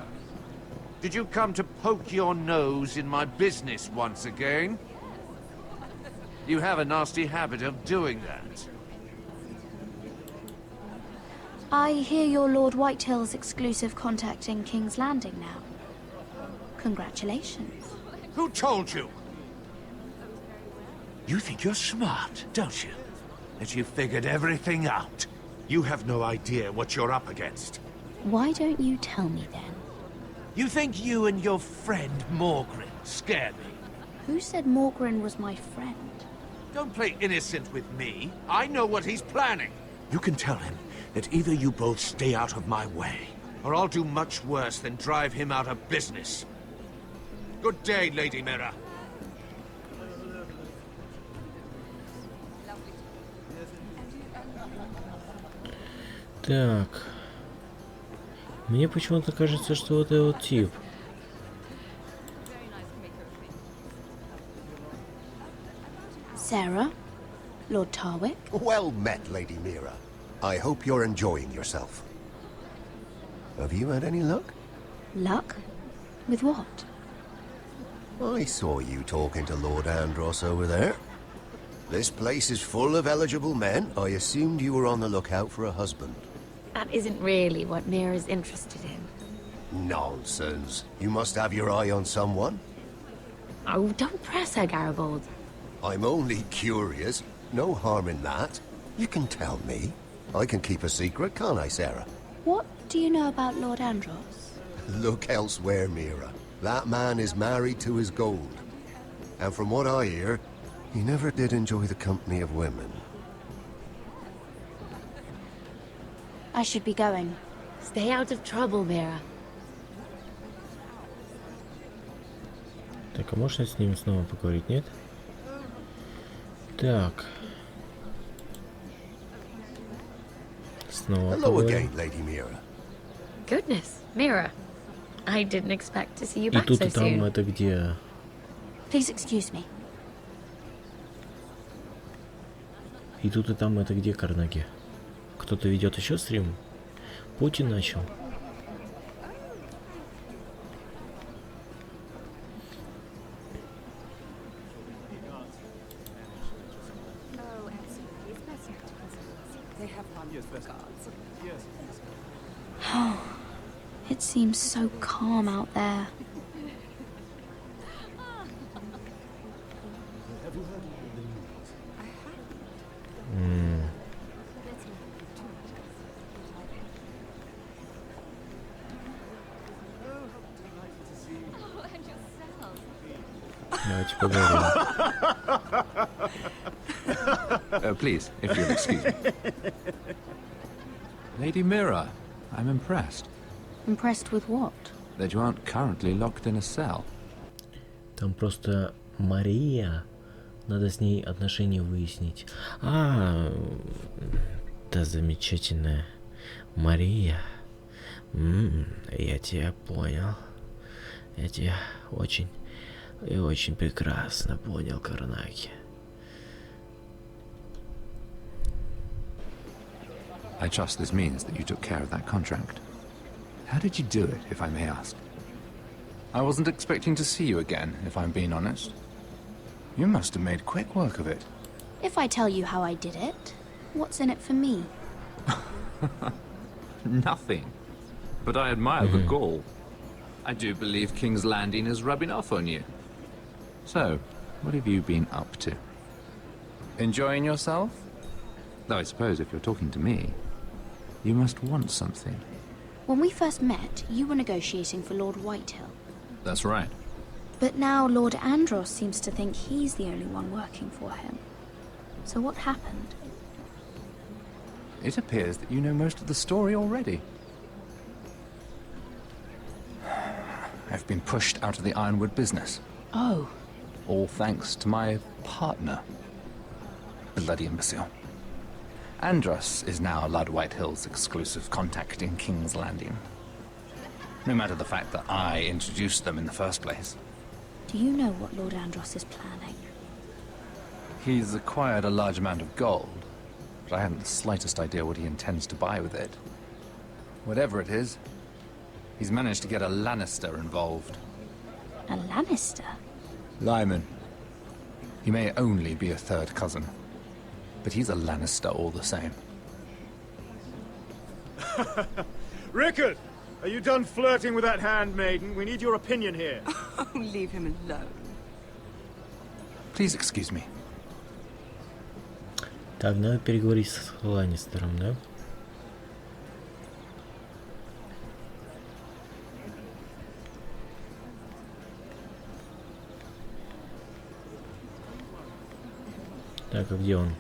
did you come to poke your nose in my business once again? You have a nasty habit of doing that. I hear you're Lord Whitehill's exclusive contact in King's Landing now. Congratulations. Who told you? You think you're smart, don't you? That you've figured everything out. You have no idea what you're up against. Why don't you tell me then? You think you and your friend Morgrin scare me? Who said Morgrin was my friend? Don't play innocent with me. I know what he's planning. You can tell him that either you both stay out of my way, or I'll do much worse than drive him out of business. Good day, Lady Mira. Так. Мне почему-то кажется, что вот этот тип. Sarah? Lord Tarwick? Well met, Lady Mira. I hope you're enjoying yourself. Have you had any luck? Luck? With what? I saw you talking to Lord Andros over there. This place is full of eligible men. I assumed you were on the lookout for a husband. That isn't really what Mira's interested in. Nonsense. You must have your eye on someone. Oh, don't press her, Garibaldi. I'm only curious. No harm in that. You can tell me. I can keep a secret, can't I, Sarah? What do you know about Lord Andros? Look elsewhere, Mira. That man is married to his gold. And from what I hear, he never did enjoy the company of women. I should be going. Stay out of trouble, Mira. Так, а можно с ним снова поговорить, нет? Так. Снова Hello поговорим. again, Lady Mira. Goodness, Mira. I didn't expect to see you И back тут so и там soon. это где? Please excuse me. И тут и там это где, Карнаги? Кто-то ведет еще стрим? Путин начал. They have Oh, it seems so calm out there. Давайте поговорим. Please, if you'll excuse me. Lady Mira, I'm impressed. Impressed with what? That you aren't currently locked in a cell. Там просто Мария. Надо с ней отношения выяснить. А, та замечательная Мария. Я тебя понял. Я тебя очень и очень прекрасно понял, Карнаки. I trust this means that you took care of that contract. How did you do it, if I may ask? I wasn't expecting to see you again, if I'm being honest. You must have made quick work of it. If I tell you how I did it, what's in it for me? Nothing. But I admire the gall. I do believe King's Landing is rubbing off on you. So, what have you been up to? Enjoying yourself? Though I suppose if you're talking to me, you must want something. When we first met, you were negotiating for Lord Whitehill. That's right. But now Lord Andros seems to think he's the only one working for him. So what happened? It appears that you know most of the story already. I've been pushed out of the ironwood business. Oh. All thanks to my partner. Bloody imbecile. Andros is now Lord Whitehill's exclusive contact in King's Landing. No matter the fact that I introduced them in the first place. Do you know what Lord Andros is planning? He's acquired a large amount of gold, but I haven't the slightest idea what he intends to buy with it. Whatever it is, he's managed to get a Lannister involved. A Lannister? Lyman. He may only be a third cousin, but he's a Lannister all the same. Rickard! Are you done flirting with that handmaiden? We need your opinion here. Oh, leave him alone. Please excuse me. Так, надо переговорить с Ланнистером, да? Так, а где он?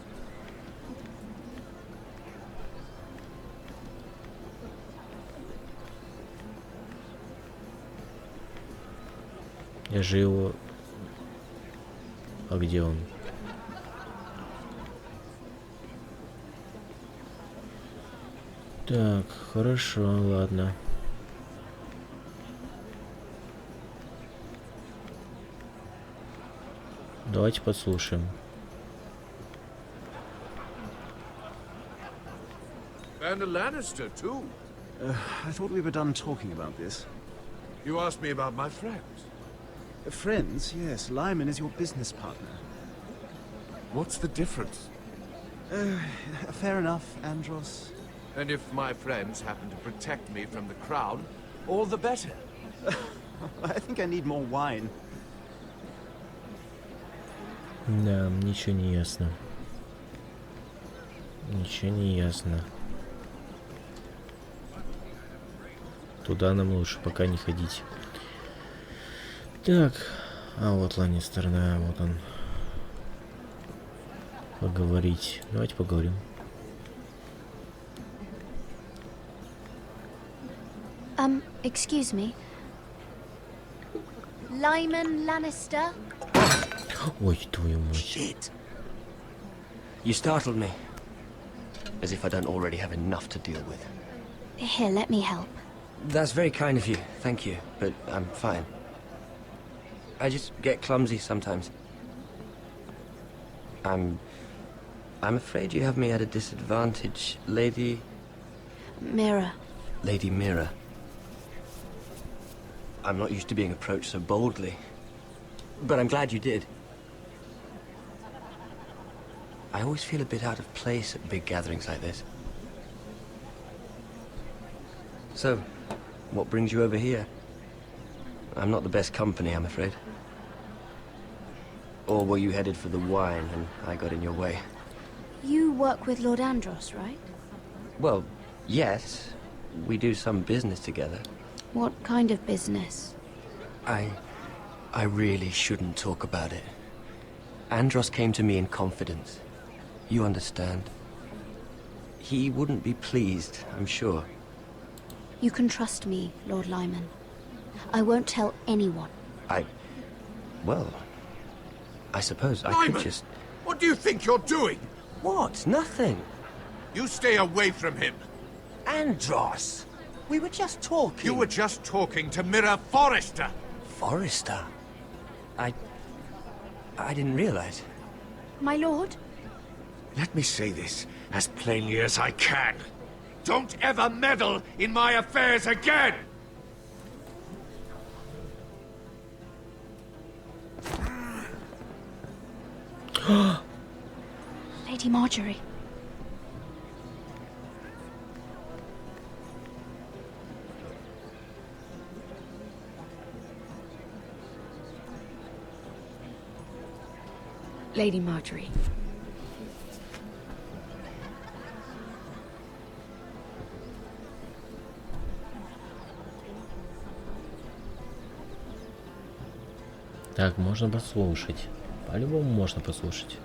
Я же его... А где он? Так, хорошо, ладно. Давайте подслушаем. And a Lannister, too. I thought we were done talking about this. You asked me about my friends. Friends, yes. Lyman is your business partner. What's the difference? Fair enough, Andros. And if my friends happen to protect me from the crown, all the better. I think I need more wine. Да, ничего не ясно. Ничего не ясно. Туда нам лучше пока не ходить. Так, а вот Ланнистер, да, вот он. Поговорить. Давайте поговорим. Excuse me. Lyman Lannister? Ой, твою мать. Shit. You startled me. As if I don't already have enough to deal with. Here, let me help. That's very kind of you, thank you, but I'm fine. I just get clumsy sometimes. I'm afraid you have me at a disadvantage, Lady... Mira. Lady Mira. I'm not used to being approached so boldly, but I'm glad you did. I always feel a bit out of place at big gatherings like this. So, what brings you over here? I'm not the best company, I'm afraid. Or were you headed for the wine and I got in your way? You work with Lord Andros, right? Well, yes. We do some business together. What kind of business? I really shouldn't talk about it. Andros came to me in confidence. You understand? He wouldn't be pleased, I'm sure. You can trust me, Lord Lyman. I won't tell anyone. Well, I suppose I Lyman, could just... what do you think you're doing? What? Nothing. You stay away from him. Andros! We were just talking. You were just talking to Mirror Forrester. Forrester? I didn't realize. My lord? Let me say this as plainly as I can. Don't ever meddle in my affairs again! Lady Marjorie. Lady Marjorie. Так, можно послушать. По-любому можно послушать.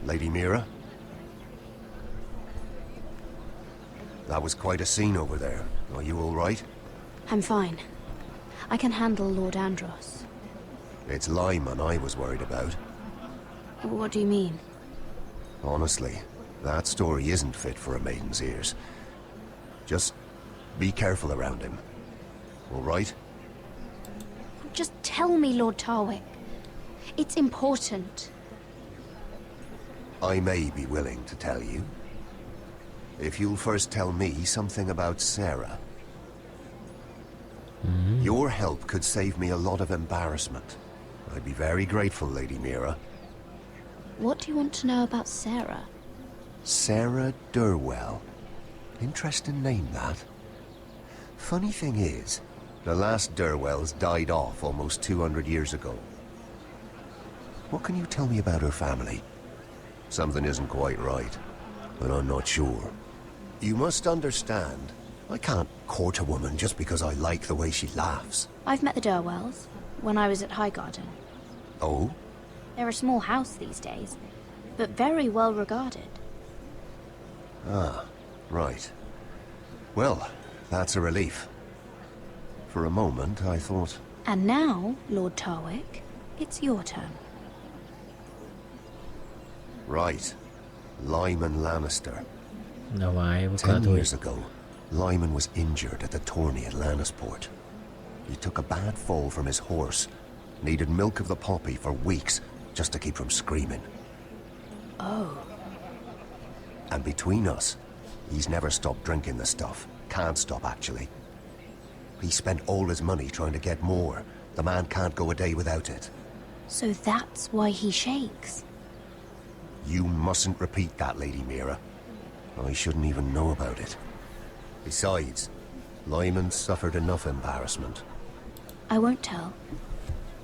Lady Mira? That was quite a scene over there. Are you all right? I'm fine. I can handle Lord Andros. It's Lyman I was worried about. What do you mean? Honestly, that story isn't fit for a maiden's ears. Just be careful around him. All right? Just tell me, Lord Tarwick. It's important. I may be willing to tell you. If you'll first tell me something about Sarah. Your help could save me a lot of embarrassment. I'd be very grateful, Lady Mira. What do you want to know about Sarah? Sarah Durwell. Interesting name, that. Funny thing is, the last Durwells died off almost 200 years ago. What can you tell me about her family? Something isn't quite right, but I'm not sure. You must understand, I can't court a woman just because I like the way she laughs. I've met the Durwells when I was at Highgarden. Oh? They're a small house these days, but very well regarded. Ah, right. Well, that's a relief. For a moment, I thought... And now, Lord Tarwick, it's your turn. Right. Lyman Lannister. Давай, 10 выкладывай. years ago, Lyman was injured at the tourney at Lannisport. He took a bad fall from his horse. Needed milk of the poppy for weeks, just to keep from screaming. Oh. And between us, he's never stopped drinking the stuff. Can't stop, actually. He spent all his money trying to get more. The man can't go a day without it. So that's why he shakes. You mustn't repeat that, Lady Mira. I shouldn't even know about it. Besides, Lyman suffered enough embarrassment. I won't tell.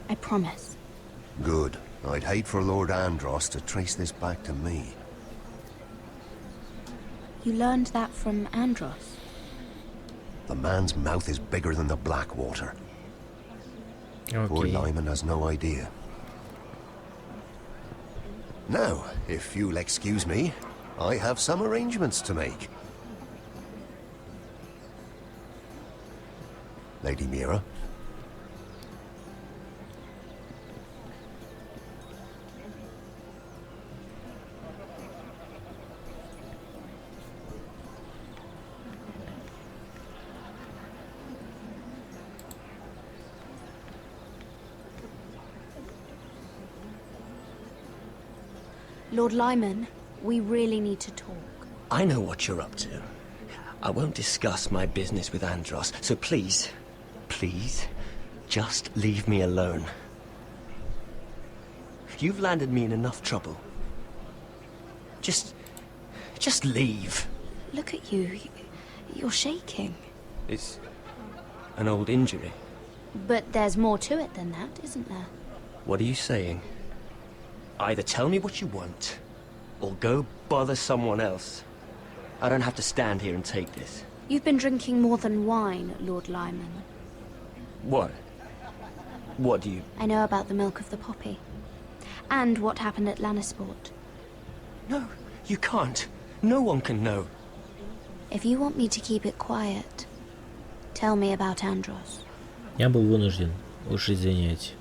I promise. Good. I'd hate for Lord Andros to trace this back to me. You learned that from Andros? The man's mouth is bigger than the Blackwater. Okay. Poor Lyman has no idea. Now, if you'll excuse me, I have some arrangements to make. Lady Mira? Lord Lyman, we really need to talk. I know what you're up to. I won't discuss my business with Andros, so please, just leave me alone. You've landed me in enough trouble. Just leave. Look at you. You're shaking. It's an old injury. But there's more to it than that, isn't there? What are you saying? Either tell me what you want, or go bother someone else. I don't have to stand here and take this. You've been drinking more than wine, Lord Lyman. What? What do you... I know about the milk of the poppy. And what happened at Lannisport. No, you can't. No one can know. If you want me to keep it quiet, tell me about Andros. Я был вынужден. Уж извиняйте.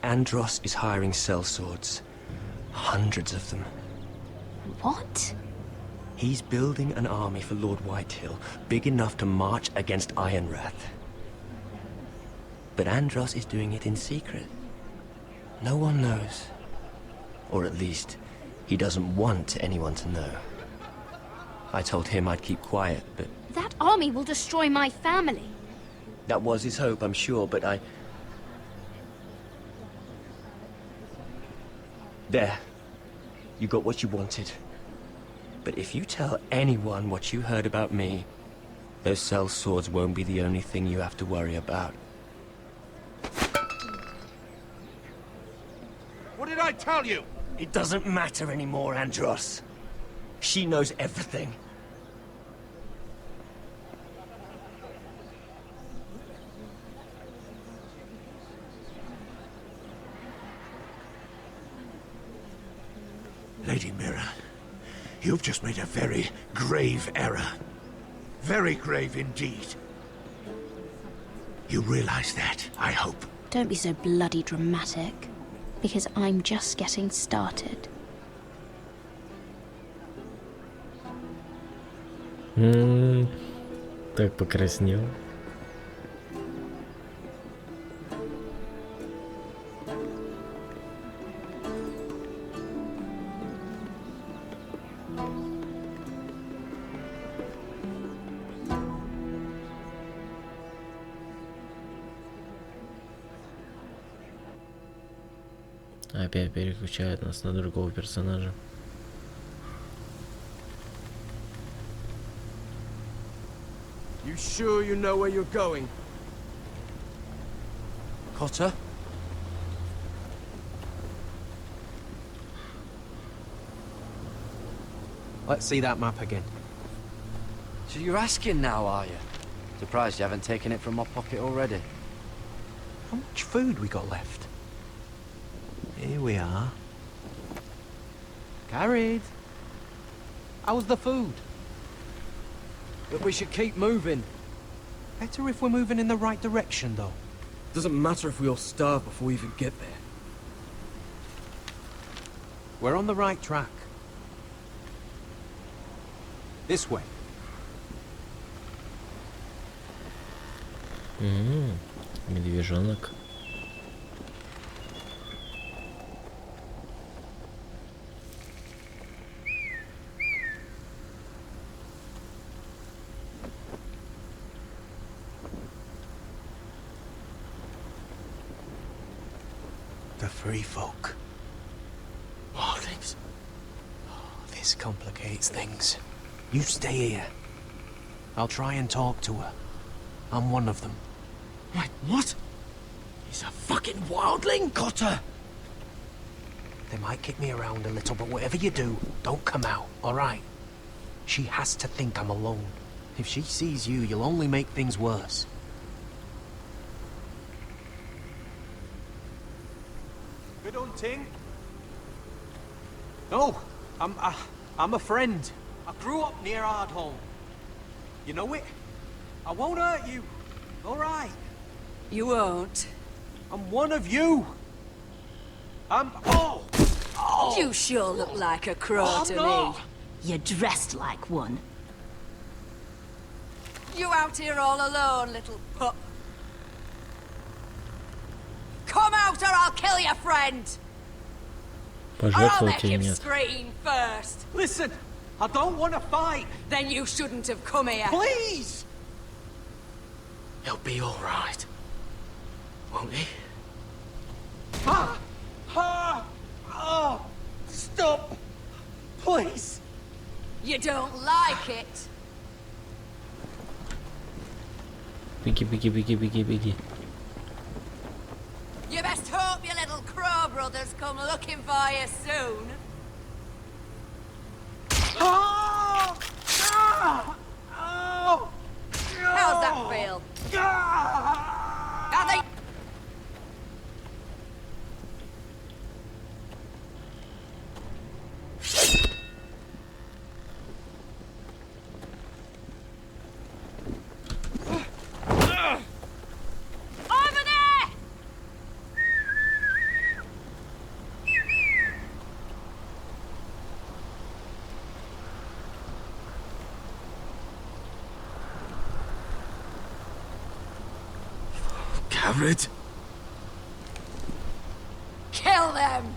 Andros is hiring sellswords. Hundreds of them. What? He's building an army for Lord Whitehill, big enough to march against Ironrath. But Andros is doing it in secret. No one knows. Or at least, he doesn't want anyone to know. I told him I'd keep quiet, but... That army will destroy my family. That was his hope, I'm sure, but I... There. You got what you wanted. But if you tell anyone what you heard about me, those sellswords won't be the only thing you have to worry about. What did I tell you? It doesn't matter anymore, Andros. She knows everything. Lady Mira, you've just made a very grave error. Very grave indeed. You realize that, I hope. Don't be so bloody dramatic, because I'm just getting started. Так покраснел. Опять переключают нас на другого персонажа. You sure you know where you're going? Cotter? Let's see that map again. So you're asking now, are you? Surprised you haven't taken it from my pocket already. How much food we got left? Here we are. Carried. How's the food? But we should keep moving. Better if we're moving in the right direction, though. Doesn't matter if we all starve before we even get there. We're on the right track. This way. Медвежонок. The free folk. Wildlings. Oh, this complicates things. You stay here. I'll try and talk to her. I'm one of them. Wait, what? He's a fucking wildling, Cotter! They might kick me around a little, but whatever you do, don't come out, alright? She has to think I'm alone. If she sees you, you'll only make things worse. Good hunting. No, I'm a friend. I grew up near Ardholm. You know it? I won't hurt you. All right. You won't. I'm one of you. Oh! You sure look like a crow to no. me. You're dressed like one. You out here all alone, little pup? Come out or I'll kill your friend! Or I'll make him scream first. Listen, I don't want to fight. Then you shouldn't have come here. Please! He'll be all right, won't he? Oh, stop! Please! You don't like it? Беги, беги, беги, беги, беги. You best hope your little crow brothers come looking for you soon. Oh! Ah! Oh! How's that feel? Are they... Over there! Garrett? Kill them!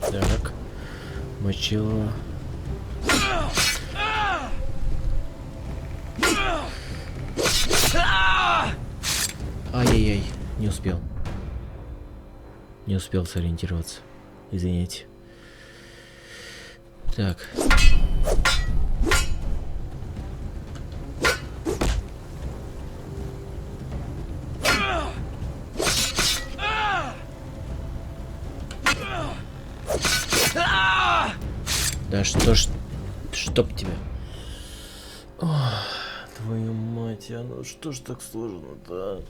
Так. Мочило. Ай-яй-яй, не успел. Не успел сориентироваться. Извините. Так. Да что ж, чтоб тебя. Ох, твою мать, а ну что ж так сложно-то?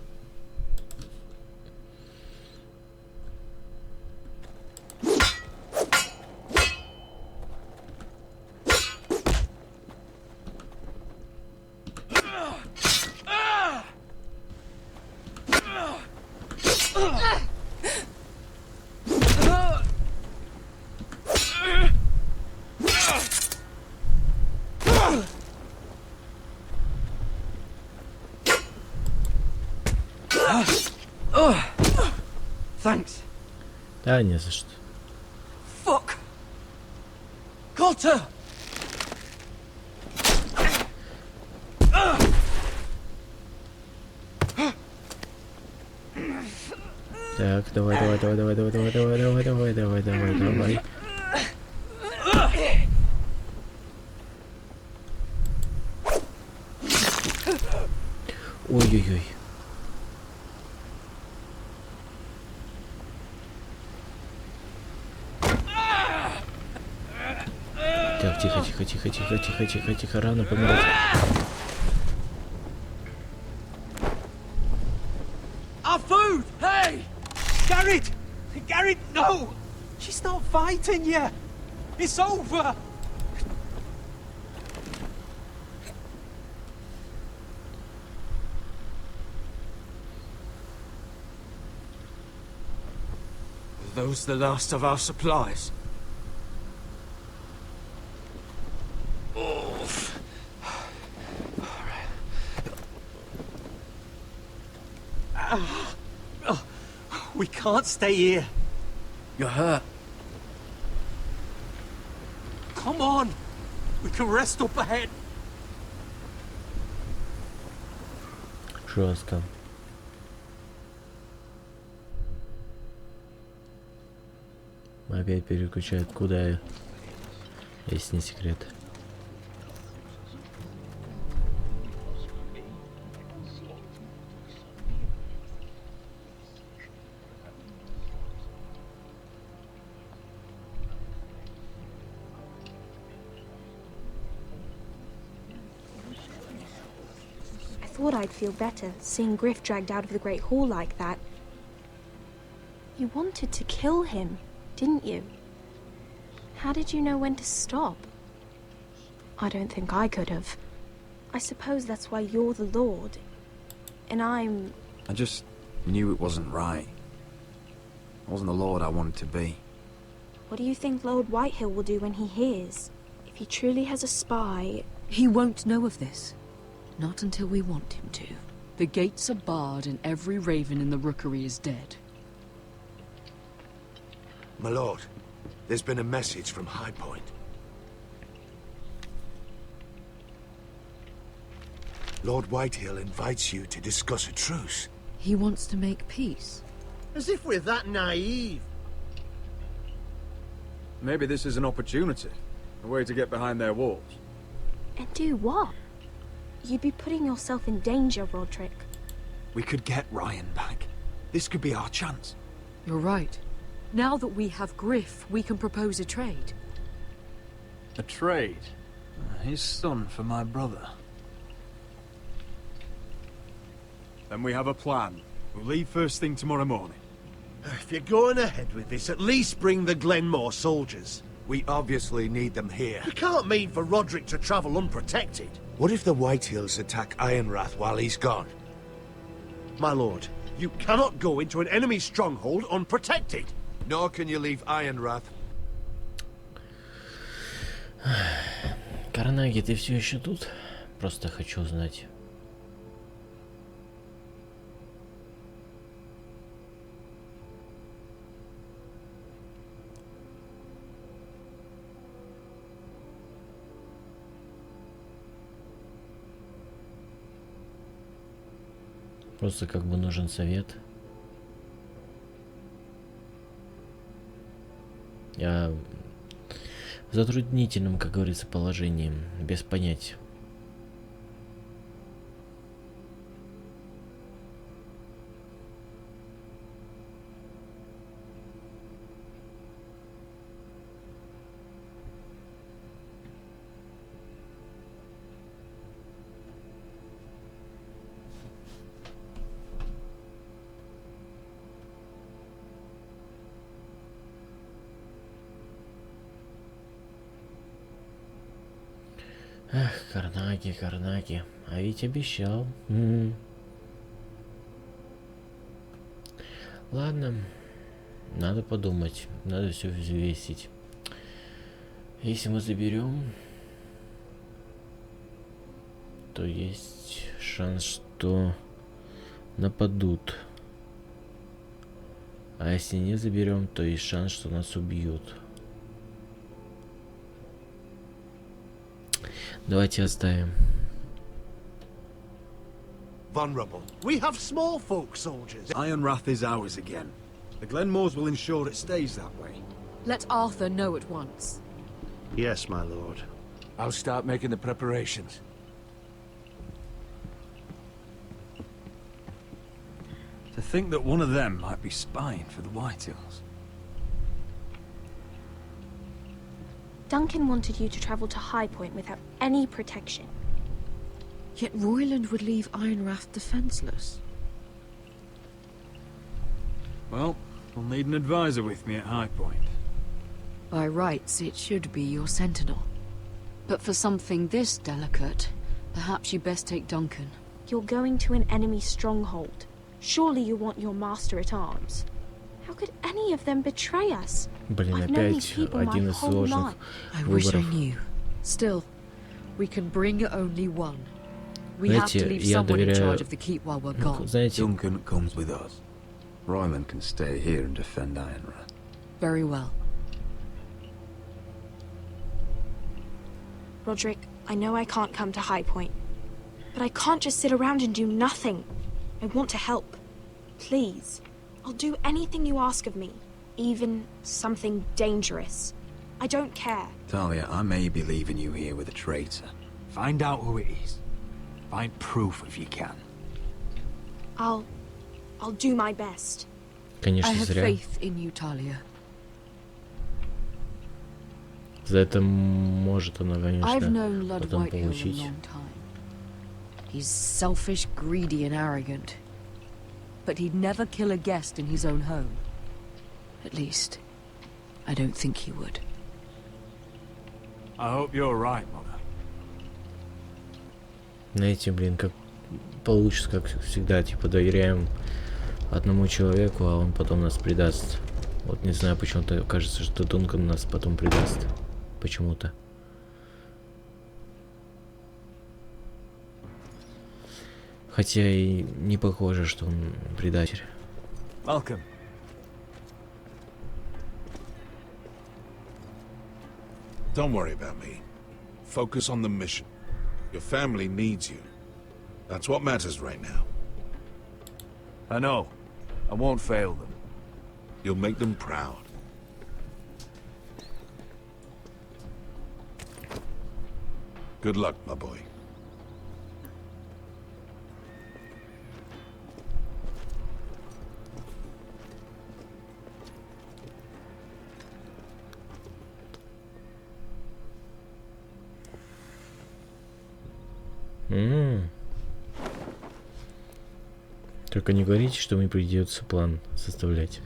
Thanks. Да, не за что. Fuck! Coulter! Так, давай, давай, давай, давай, давай, давай, давай, давай, давай, давай, давай, давай. Ой-ой-ой. Так, тихо, тихо, тихо, тихо, тихо, тихо, тихо, рано помирать. Our food! Hey! Garrett! Garrett, no! She's not fighting you! It's over! Are those the last of our supplies? We can't stay here. You're hurt. Come on! We can rest up ahead. Жестко. Опять переключает, куда я, если не секрет. I thought I'd feel better seeing Griff dragged out of the Great Hall like that. You wanted to kill him, didn't you? How did you know when to stop? I don't think I could have. I suppose that's why you're the Lord, and I'm... I just knew it wasn't right. I wasn't the Lord I wanted to be. What do you think Lord Whitehill will do when he hears? If he truly has a spy... He won't know of this. Not until we want him to. The gates are barred and every raven in the rookery is dead. My lord, there's been a message from High Point. Lord Whitehill invites you to discuss a truce. He wants to make peace. As if we're that naive. Maybe this is an opportunity. A way to get behind their walls. And do what? You'd be putting yourself in danger, Roderick. We could get Ryan back. This could be our chance. You're right. Now that we have Griff, we can propose a trade. A trade? His son for my brother. Then we have a plan. We'll leave first thing tomorrow morning. If you're going ahead with this, at least bring the Glenmore soldiers. We obviously need them here. You can't mean for Roderick to travel unprotected. What if the Whitehills attack Ironrath while he's gone? My lord, you cannot go into an enemy stronghold unprotected. Nor can you leave Ironrath. Карнаги, ты все еще тут? Просто хочу узнать. Просто как бы нужен совет. Я в затруднительном, как говорится, положении, без понятия. Эх, Карнаги, а ведь обещал. Ладно, надо подумать, надо все взвесить. Если мы заберем, то есть шанс, что нападут. А если не заберем, то есть шанс, что нас убьют. Давайте оставим. Vulnerable. We have small folk soldiers. Ironrath is ours again. The Glenmores will ensure it stays that way. Let Arthur know at once. Yes, my lord. I'll start making the preparations. To think that one of them might be spying for the Whitehills. Duncan wanted you to travel to High Point without any protection. Yet Royland would leave Ironrath defenseless. Well, I'll need an advisor with me at High Point. By rights, it should be your sentinel. But for something this delicate, perhaps you best take Duncan. You're going to an enemy stronghold. Surely you want your master at arms. How could any of them betray us? Блин, опять один из сложных I wish I выборов. knew. Still, we can bring only one. We have to Знаете, leave я someone in доверяю, charge of the keep while we're gone. знаете, Duncan comes with us. Ryman can stay here and defend Ironrath. Very well. Roderick, I know I can't come to High Point, but I can't just sit around and do nothing. I want to help. Please. I'll do anything you ask of me, even something dangerous. I don't care. Talia, I may be leaving you here with a traitor. Find out who it is. Find proof if you can. I'll do my best. Конечно, I have зря. faith in you, Talia. За это может она, I've конечно, known Lord потом Whitehill a получить. long time. He's selfish, greedy, and arrogant. But he'd never kill a guest in his own home. At least, I don't think he would. I hope you're right, Mother. Знаете, блин, как получится, как всегда, типа, доверяем одному человеку, а он потом нас предаст. Вот не знаю, почему-то кажется, что Дункан нас потом предаст. Почему-то. Хотя и не похоже, что он предатель. Welcome. Don't worry about me. Focus on the mission. Your family needs you. That's what matters right now. I know. I won't fail them. You'll make them proud. Good luck, my boy. Только не говорите, что мне придется план составлять.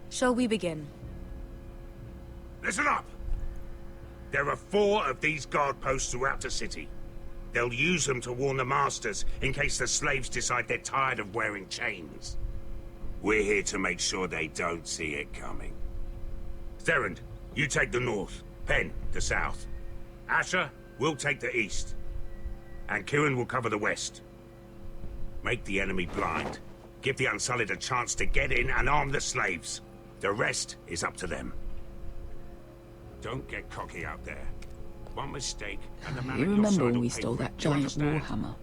Shall we begin? Listen up! There are 4 of these guard posts throughout the city. They'll use them to warn the masters in case the slaves decide they're tired of wearing chains. We're here to make sure they don't see it coming. Therend, you take the north. Penn, the south. Asher, we'll take the east. And Kieran will cover the west. Make the enemy blind. Give the Unsullied a chance to get in and arm the slaves. The rest is up to them. Don't get cocky out there. One mistake, and the man You at your remember side when will we pay stole for that it. You giant understand? warhammer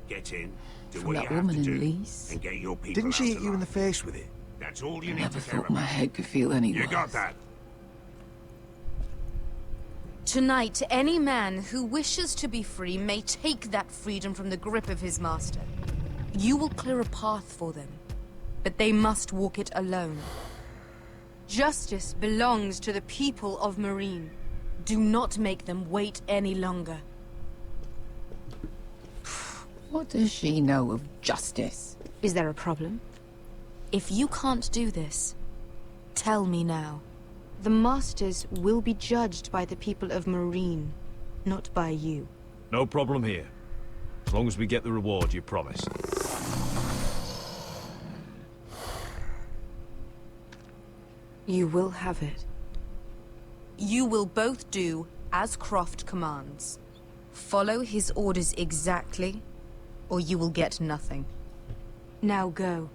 Get in, do from what that you have woman to in do, Lease? and get your people Didn't she out hit you in the face with it? That's all you I need never to care thought my about. head could feel any You worse. got that? Tonight, any man who wishes to be free may take that freedom from the grip of his master. You will clear a path for them, but they must walk it alone. Justice belongs to the people of Marine. Do not make them wait any longer. What does she know of justice? Is there a problem? If you can't do this, tell me now. The Masters will be judged by the people of Marine, not by you. No problem here. As long as we get the reward you promised. You will have it. You will both do as Croft commands. Follow his orders exactly, or you will get nothing. Now go.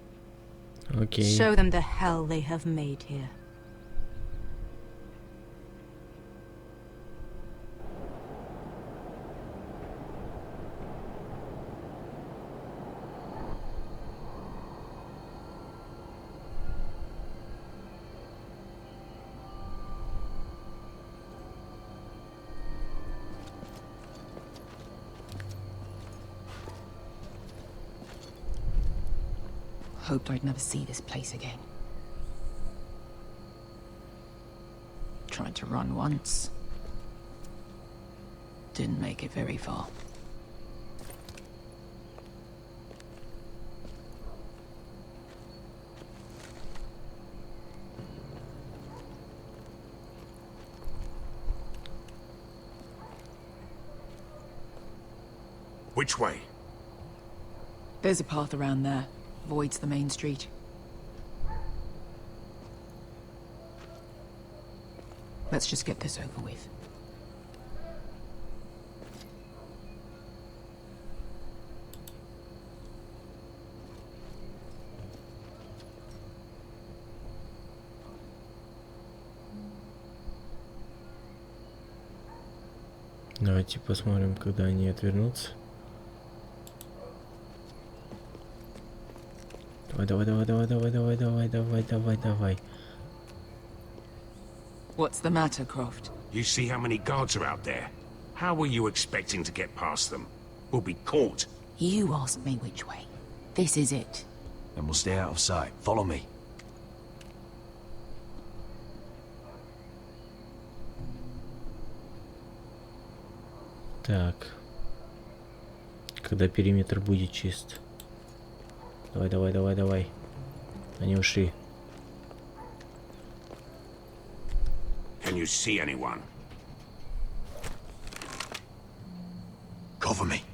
Okay. Show them the hell they have made here. Hoped I'd never see this place again. Tried to run once. Didn't make it very far. Which way? There's a path around there. Avoids the main street. Let's just get this over with. Давайте посмотрим, когда они отвернутся. Давай. What's the matter, Croft? You see how many guards are out there? How were you expecting to get past them? We'll be caught. You asked me which way. This is it. Then we'll stay out of sight. Follow me. Так. Когда периметр будет чист. Давай. Они ушли. Can you see anyone? Cover me.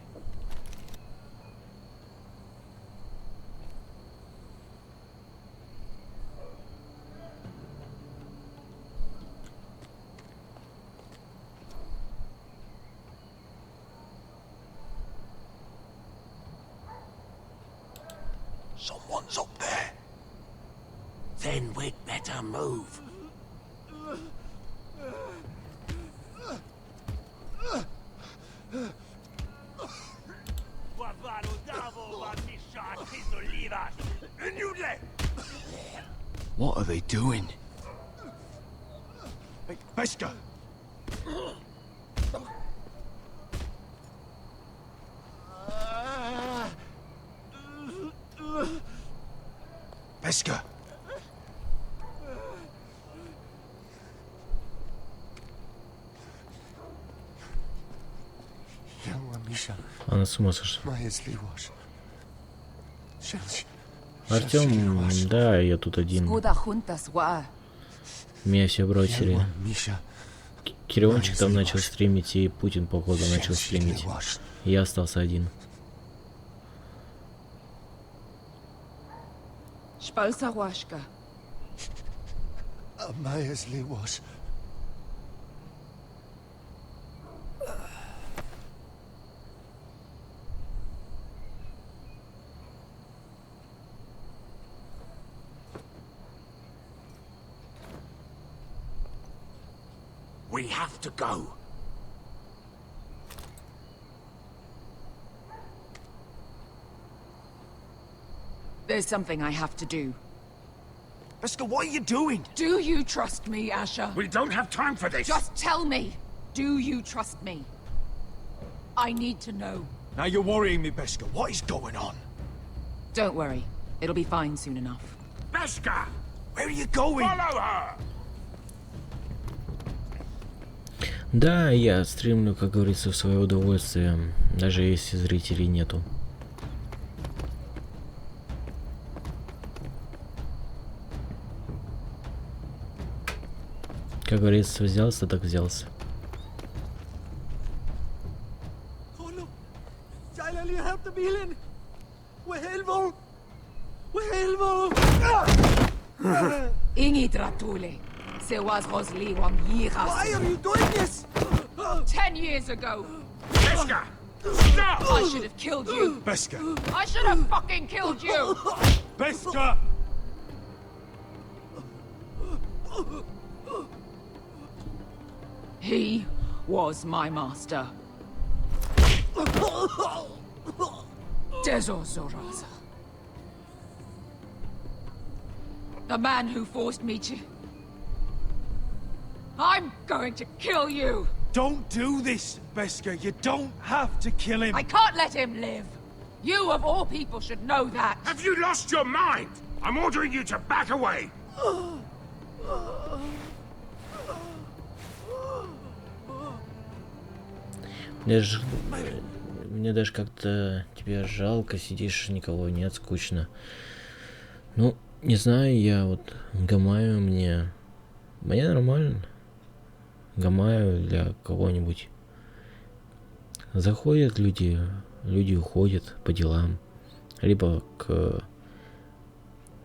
Someone's up there. Then we'd better move. What are they doing? Hey, Beskar! Beskar! Она с ума сошла. Артем, да, я тут один. Меня все бросили. Кириончик там начал стримить, и Путин, походу, начал стримить. Я остался один. We have to go. There's something I have to do. Beskar, what are you doing? Do you trust me, Asher? We don't have time for this. Just tell me. Do you trust me? I need to know. Now you're worrying me, Beskar. What is going on? Don't worry. It'll be fine soon enough. Beskar! Where are you going? Follow her! Да, я стримлю, как говорится, в свое удовольствие, даже если зрителей нету. Как говорится, взялся, так взялся. Why are you doing this? 10 years ago. Beskar! Stop! I should have killed you. Beskar! I should have fucking killed you. Beskar! He was my master. Dezozoraza. The man who forced me to... I'm going to kill you! Don't do this, Beskar. You don't have to kill him. I can't let him live! You, of all people, should know that! Have you lost your mind? I'm ordering you to back away! Мне даже как-то тебя жалко, сидишь, никого нет, скучно. Ну, не знаю, я вот гамаю, мне нормально. Гамаю для кого-нибудь. Заходят люди уходят по делам. Либо к...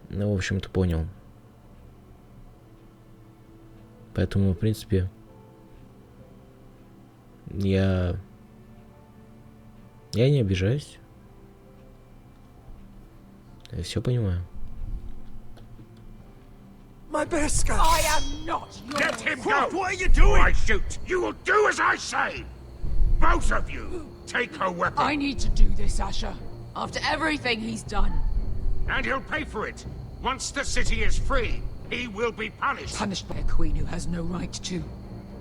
Ну, в общем, ты понял. Поэтому, в принципе, я не обижаюсь. Я все понимаю. My Beskar! I am not yours! Let him go! What are you doing? I shoot! You will do as I say! Both of you! Take her weapon! I need to do this, Asher. After everything he's done. And he'll pay for it! Once the city is free, he will be punished! Punished by a queen who has no right to.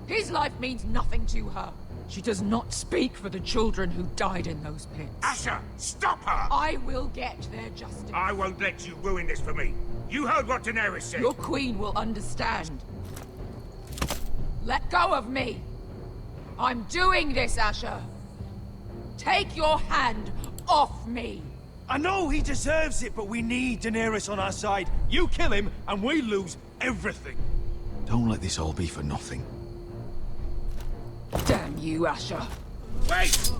His life means nothing to her. She does not speak for the children who died in those pits. Asher, stop her! I will get their justice. I won't let you ruin this for me. You heard what Daenerys said. Your queen will understand. Let go of me. I'm doing this, Asher. Take your hand off me. I know he deserves it, but we need Daenerys on our side. You kill him, and we lose everything. Don't let this all be for nothing. Damn you, Asher. Wait!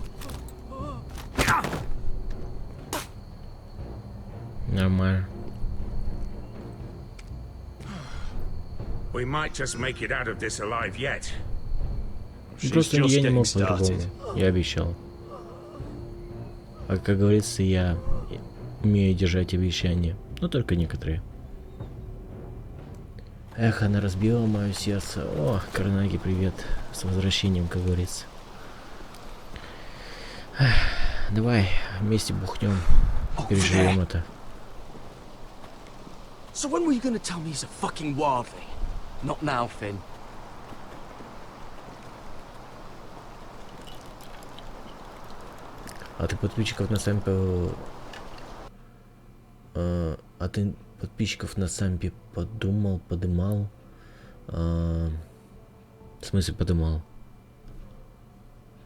Нормально. We might just make it out of this alive yet. Просто я не мог по-другому. Я обещал. А как говорится, я умею держать обещания. Но только некоторые. Эх, она разбила мое сердце. О, Карнаги, привет. С возвращением, как говорится. Эх, давай вместе бухнем. Переживем это. So when were you gonna tell me he's a fucking wildling? Not now, Finn. А ты подписчиков на сампе... А ты подписчиков на сампе подымал? В смысле подымал?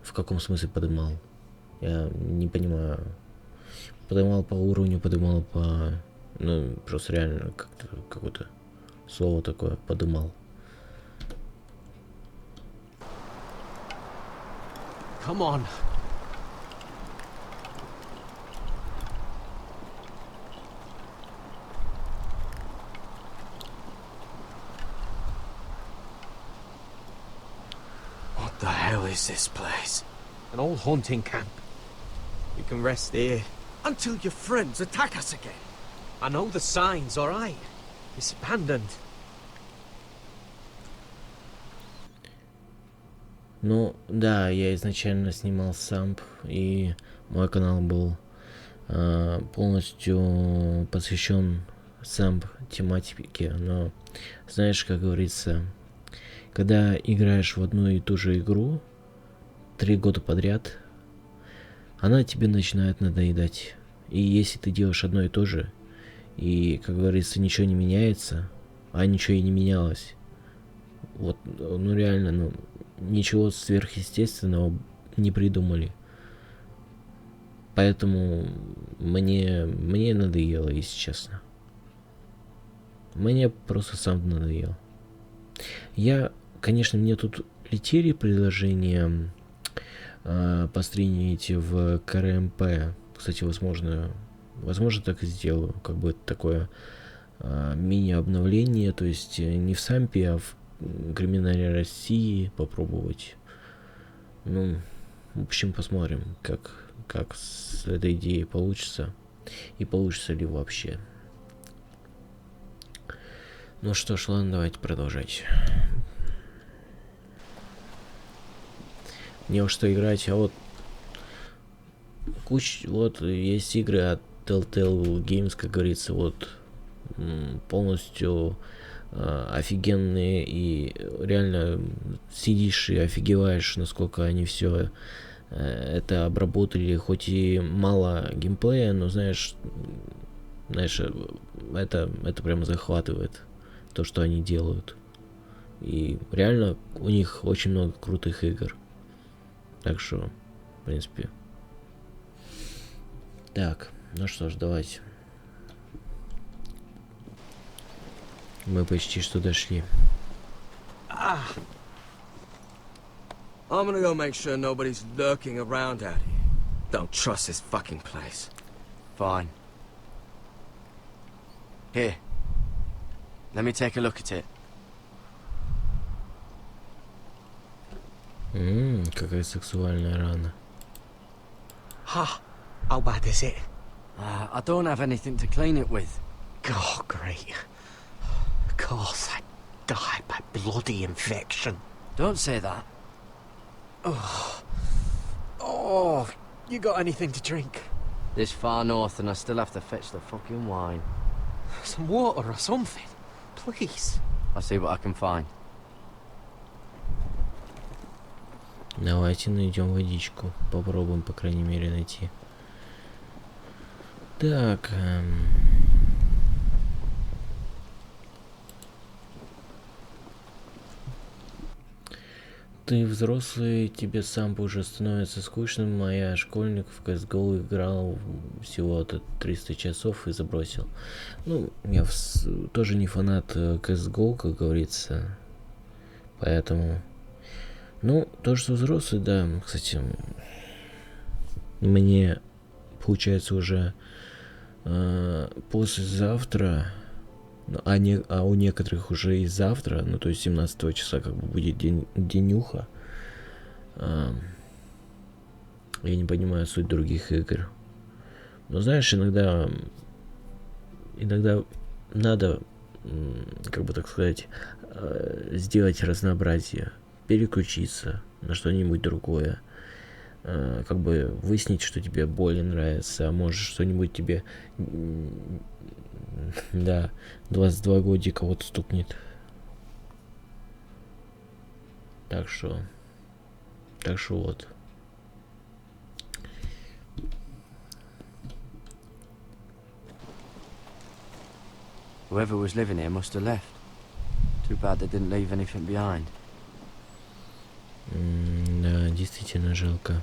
В каком смысле подымал? Я не понимаю. Подымал по уровню, подымал по... Ну, просто реально как-то какое-то слово такое, подымал. Come on. What the hell is this place? An old hunting camp. We can rest here. Until your friends attack us again. I know the signs, alright? It's abandoned. Ну, да, я изначально снимал самп, и мой канал был полностью посвящен самп тематике, но знаешь, как говорится, когда играешь в одну и ту же игру 3 года подряд, она тебе начинает надоедать. И если ты делаешь одно и то же, и, как говорится, ничего не меняется, а ничего и не менялось, вот, ну реально, ну, ничего сверхъестественного не придумали. Поэтому мне надоело, если честно. Мне просто сам надоел. Конечно, мне тут летели предложения постримить в КРМП. Кстати, возможно, так и сделаю. Как бы такое мини-обновление. То есть не в сампе, а в криминале России попробовать. Ну, в общем, посмотрим, как с этой идеей получится. И получится ли вообще. Ну что ж, ладно, давайте продолжать. Не во что играть, а вот вот есть игры от Telltale Games, как говорится, вот полностью офигенные, и реально сидишь и офигеваешь, насколько они все это обработали, хоть и мало геймплея, но знаешь, это прямо захватывает то, что они делают. И реально у них очень много крутых игр. Так что, в принципе. Так, ну что ж, давайте. Мы почти что дошли. I'm gonna go make sure nobody's lurking around out here. Don't trust this fucking place. Fine. Here. Let me take a look at it. Какая сексуальная рана. Ha! How bad is it? I don't have anything to clean it with. Oh, great. Of course, I died by bloody infection. Don't say that. Oh, you got anything to drink? This far north and I still have to fetch the fucking wine. Some water or something, please. I'll see what I can find. Давайте найдем водичку. Попробуем, по крайней мере, найти. Так. Ты взрослый, тебе сам уже становится скучным, а я школьник в CSGO играл всего-то 300 часов и забросил. Ну, я тоже не фанат CSGO, как говорится. Поэтому... Ну, то, что взрослый, да, кстати, мне, получается, уже послезавтра, а у некоторых уже и завтра, ну, то есть 17 числа, как бы будет денюха. Я не понимаю суть других игр. Но, знаешь, иногда надо, как бы так сказать, сделать разнообразие. Переключиться на что-нибудь другое, как бы выяснить, что тебе более нравится, а может что-нибудь тебе Да, 22 годика вот стукнет. Так что вот. Whoever was living here must have left. Too bad they didn't leave anything behind. Да, действительно жалко.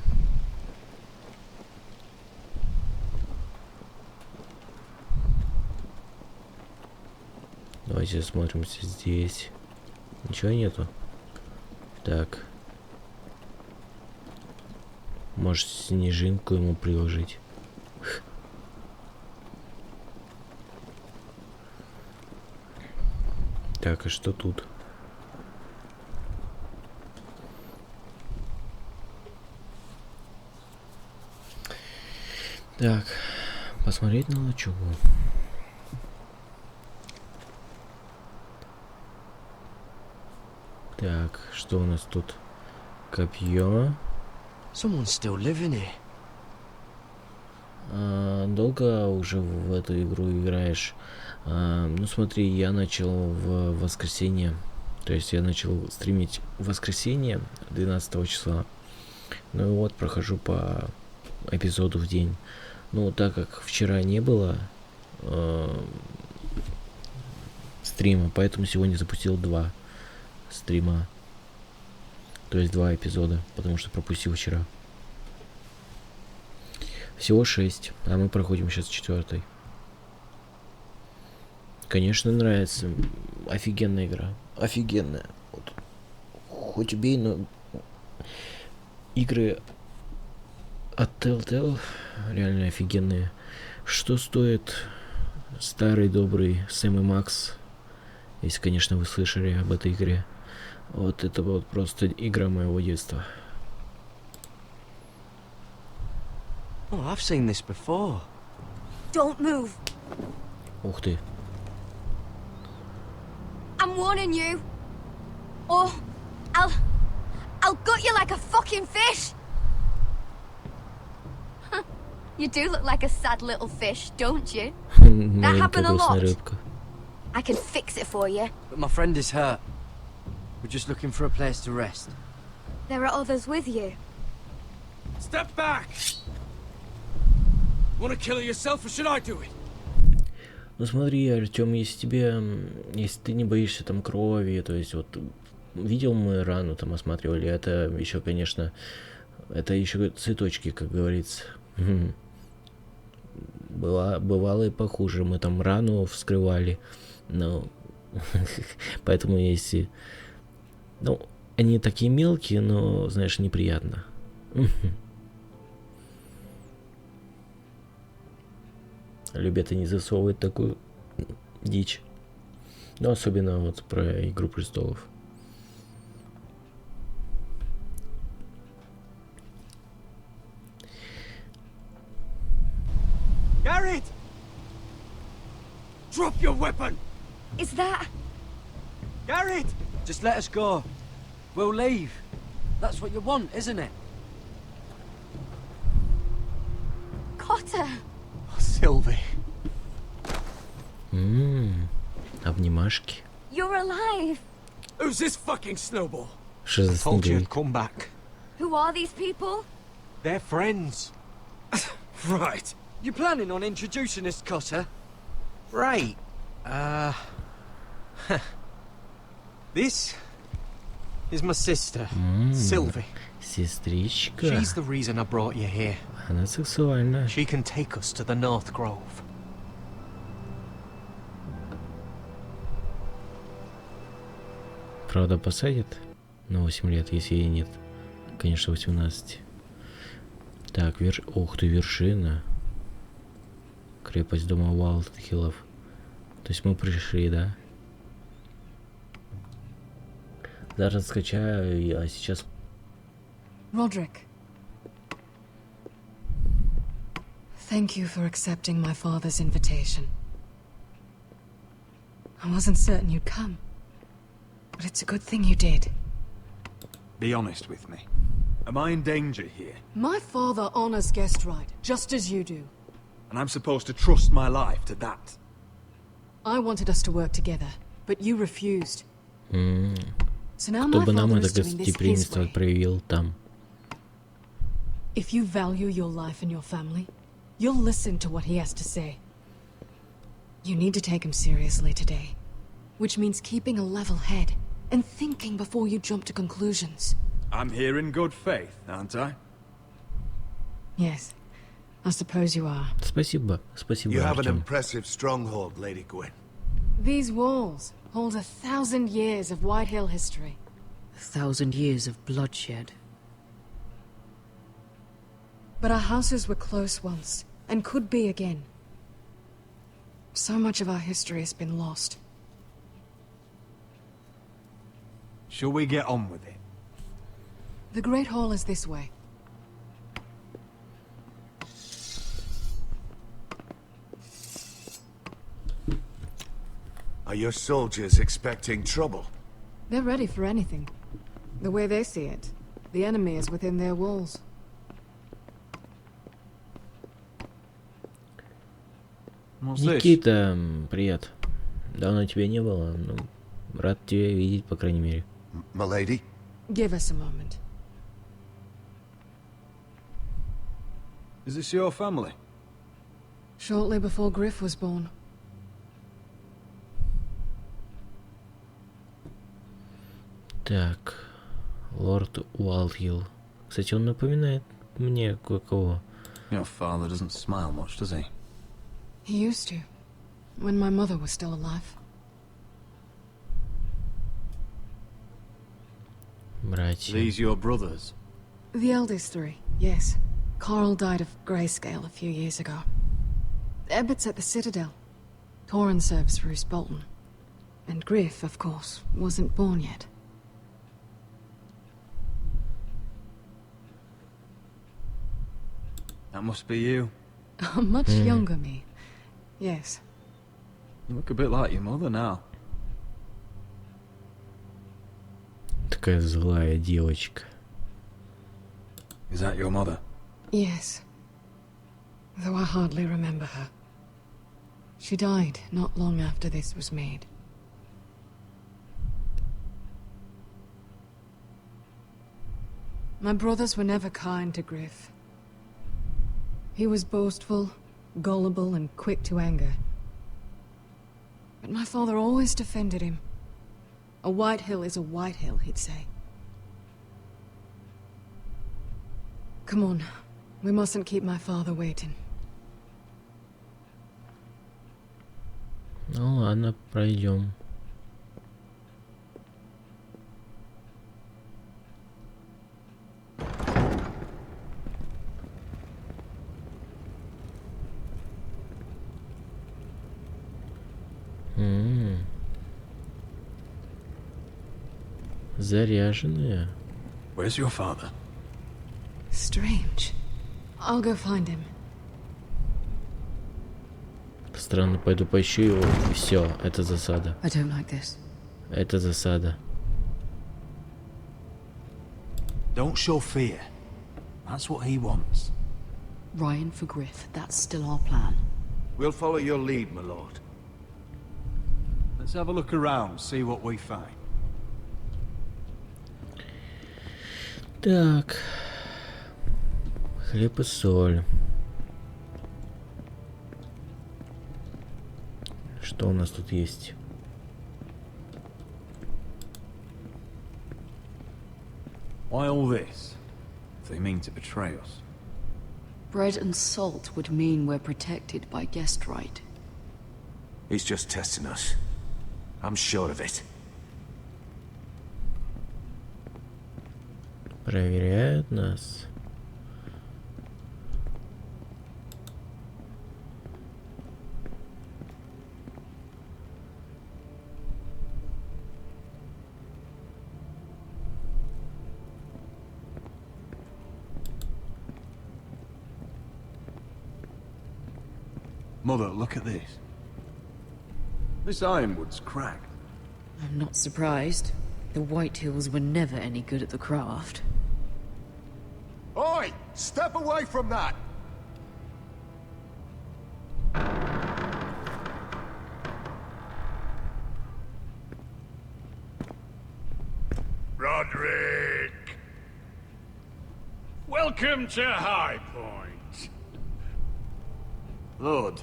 Давайте осмотримся здесь. Ничего нету. Так. Может, снежинку ему приложить. Так, а что тут? Так, посмотреть на лачугу. Так, что у нас тут? Копье. Someone's still living here. Долго уже в эту игру играешь? Ну смотри, я начал в воскресенье. То есть я начал стримить в воскресенье 12 числа. Ну и вот прохожу по эпизоду в день. Ну так как вчера не было стрима, поэтому сегодня запустил 2 стрима. То есть 2 эпизода, потому что пропустил вчера. Всего 6, а мы проходим сейчас 4. Конечно, нравится. Офигенная игра. Офигенная. Вот. Хоть убей, но игры от Telltale реально офигенные. Что стоит старый добрый Сэм и Макс? Если, конечно, вы слышали об этой игре. Вот это вот просто игра моего детства. Oh, I've seen this before. Don't move. Ух ты. I'm warning you. Or I'll gut you like a fucking fish. You do look like a sad little fish, don't you? That happened a lot. I can fix it for you. But my friend is hurt. We're just looking for a place to rest. There are others with you. Step back! Want to kill her yourself, or should I do it? Ну смотри, Артём, если ты не боишься там крови, то есть вот видел мы рану там осматривали, это еще, конечно, это еще цветочки, как говорится. Бывало и похуже, мы там рану вскрывали, но поэтому если, ну, они такие мелкие, но, знаешь, неприятно. Любят они засовывать такую дичь. Ну, особенно вот про Игру престолов. Garrett! Drop your weapon! Is that... Garrett! Just let us go. We'll leave. That's what you want, isn't it? Cotter! Sylvie. Обнимашки. You're alive! Who's this fucking snowball? Что за Told you снеговик? I'd come back. Who are these people? They're friends. Right. You planning on introducing us, Cotter? Right. This is my sister, Sylvie. Сестричка. She's the reason I brought you here. Она сексуальна. She can take us to the North Grove. Правда, посадят на 8 лет, если ей нет. Конечно, 18. Так, ух ты, вершина. Крепость дома Уайлдхиллов. То есть мы пришли, да? Зараз скачаю, а сейчас... Roderick. Thank you for accepting my father's invitation. I wasn't certain you'd come, but it's a good thing you did. Be honest with me. Am I in danger here? My father honors guest right, just as you do. And I'm supposed to trust my life to that? I wanted us to work together, but you refused. So now Кто my бы нам father это is doing this his гостеприимство way. проявил там. If you value your life and your family, you'll listen to what he has to say. You need to take him seriously today, which means keeping a level head and thinking before you jump to conclusions. I'm here in good faith, aren't I? Yes, I suppose you are. Спасибо, спасибо, You have an Артём. impressive stronghold, Lady Gwyn. These walls hold 1,000 years of White Hill history. 1,000 years of bloodshed. But our houses were close once, and could be again. So much of our history has been lost. Shall we get on with it? The Great Hall is this way. Are your soldiers expecting trouble? They're ready for anything. The way they see it, the enemy is within their walls. Никита, привет. Давно тебя не было, но рад тебя видеть, по крайней мере. Milady? Give us a moment. Is this your family? Shortly before Griff was born. Так, лорд Уалтхилл. Кстати, он напоминает мне кое-кого. Your father doesn't smile much, does he? He used to, when my mother was still alive. Братья. These your brothers? The eldest three, yes. Carl died of grayscale a few years ago. Ebbett's at the Citadel. Torrin serves Roose Bolton. And Griff, of course, wasn't born yet. That must be you. Much younger me. Yes. You look a bit like your mother now. Такая злая девочка. Is that your mother? Yes. Though I hardly remember her. She died not long after this was made. My brothers were never kind to Griff. He was boastful, gullible, and quick to anger. But my father always defended him. A White Hill is a White Hill, he'd say. Come on. We mustn't keep my father waiting. Ну ладно, пройдем. Заряженные. Where's your father? Strange. I'll go find him. Странно, пойду поищу его, и все, это засада. I don't like this. Это засада. Don't show fear. That's what he wants. Ryan for Griff, that's still our plan. We'll follow your lead, my lord. Let's have a look around, see what we find. Так. Хлеб и соль. Что у нас тут есть? Why all this? If they mean to betray us. Bread and salt would mean we're protected by guest right. He's just testing us. I'm sure of it. Проверяют нас. Mother, look at this. This ironwood's cracked. I'm not surprised. The White Hills were never any good at the craft. Oi! Step away from that! Welcome to High Point. Lord,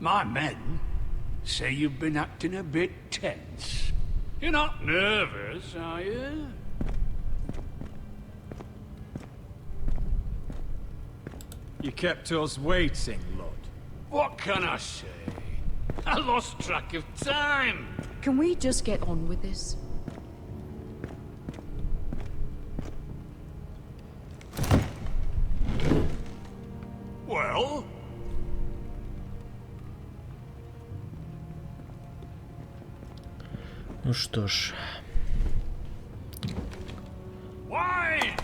my men say you've been acting a bit tense. You're not nervous, are you? You kept us waiting, Lord. What can I say? I lost track of time. Can we just get on with this? Well? Ну что ж. Why?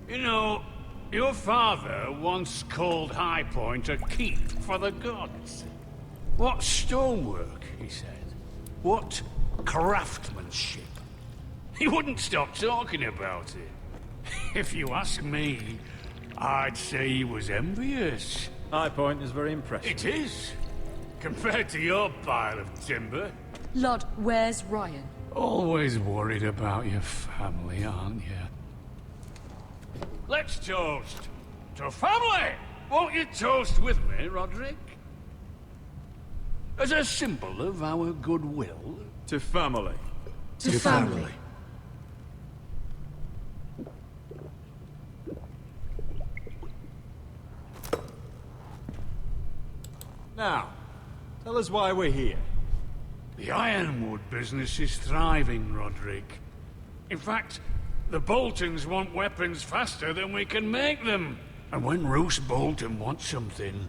You know, your father once called High Point a keep for the gods. What stonework, he said. What craftsmanship. He wouldn't stop talking about it. If you ask me, I'd say he was envious. High Point is very impressive. It is. Compared to your pile of timber. Lord, where's Ryan? Always worried about your family, aren't you? Let's toast to family! Won't you toast with me, Roderick? As a symbol of our goodwill. To family. To family. Now, tell us why we're here. The ironwood business is thriving, Roderick. In fact, the Boltons want weapons faster than we can make them. And when Roose Bolton wants something,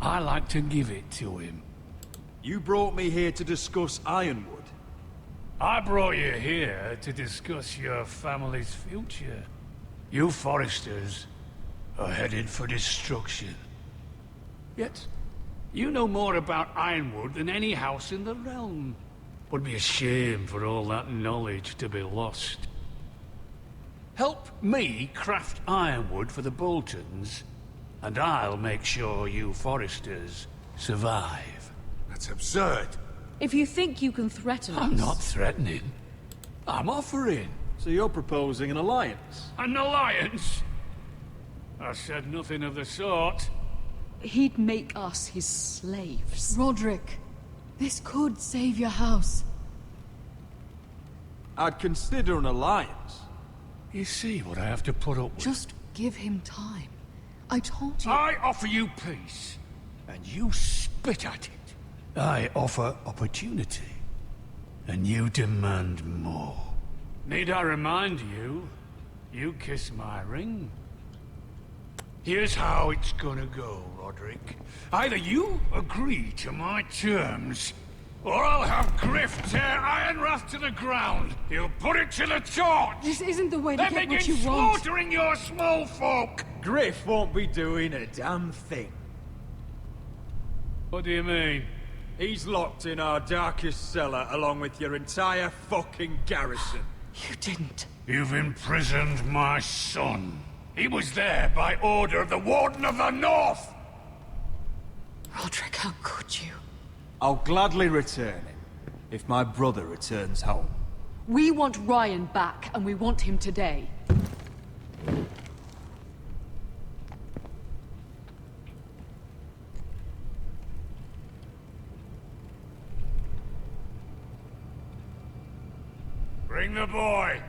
I like to give it to him. You brought me here to discuss Ironwood. I brought you here to discuss your family's future. You Foresters are headed for destruction. Yet, you know more about Ironwood than any house in the realm. Would be a shame for all that knowledge to be lost. Help me craft ironwood for the Boltons, and I'll make sure you Foresters survive. That's absurd. If you think you can threaten us... I'm not threatening. I'm offering. So you're proposing an alliance? An alliance? I said nothing of the sort. He'd make us his slaves. Roderick, this could save your house. I'd consider an alliance. You see what I have to put up with? Just give him time. I told you... I offer you peace, and you spit at it. I offer opportunity, and you demand more. Need I remind you, you kiss my ring? Here's how it's gonna go, Roderick. Either you agree to my terms, or I'll have Griff tear Ironrath to the ground. He'll put it to the torch. This isn't the way to then get what begin you want. slaughtering your small folk. Griff won't be doing a damn thing. What do you mean? He's locked in our darkest cellar along with your entire fucking garrison. You didn't. You've imprisoned my son. He was there by order of the Warden of the North! Roderick, how could you? I'll gladly return him, if my brother returns home. We want Ryan back, and we want him today. Bring the boy!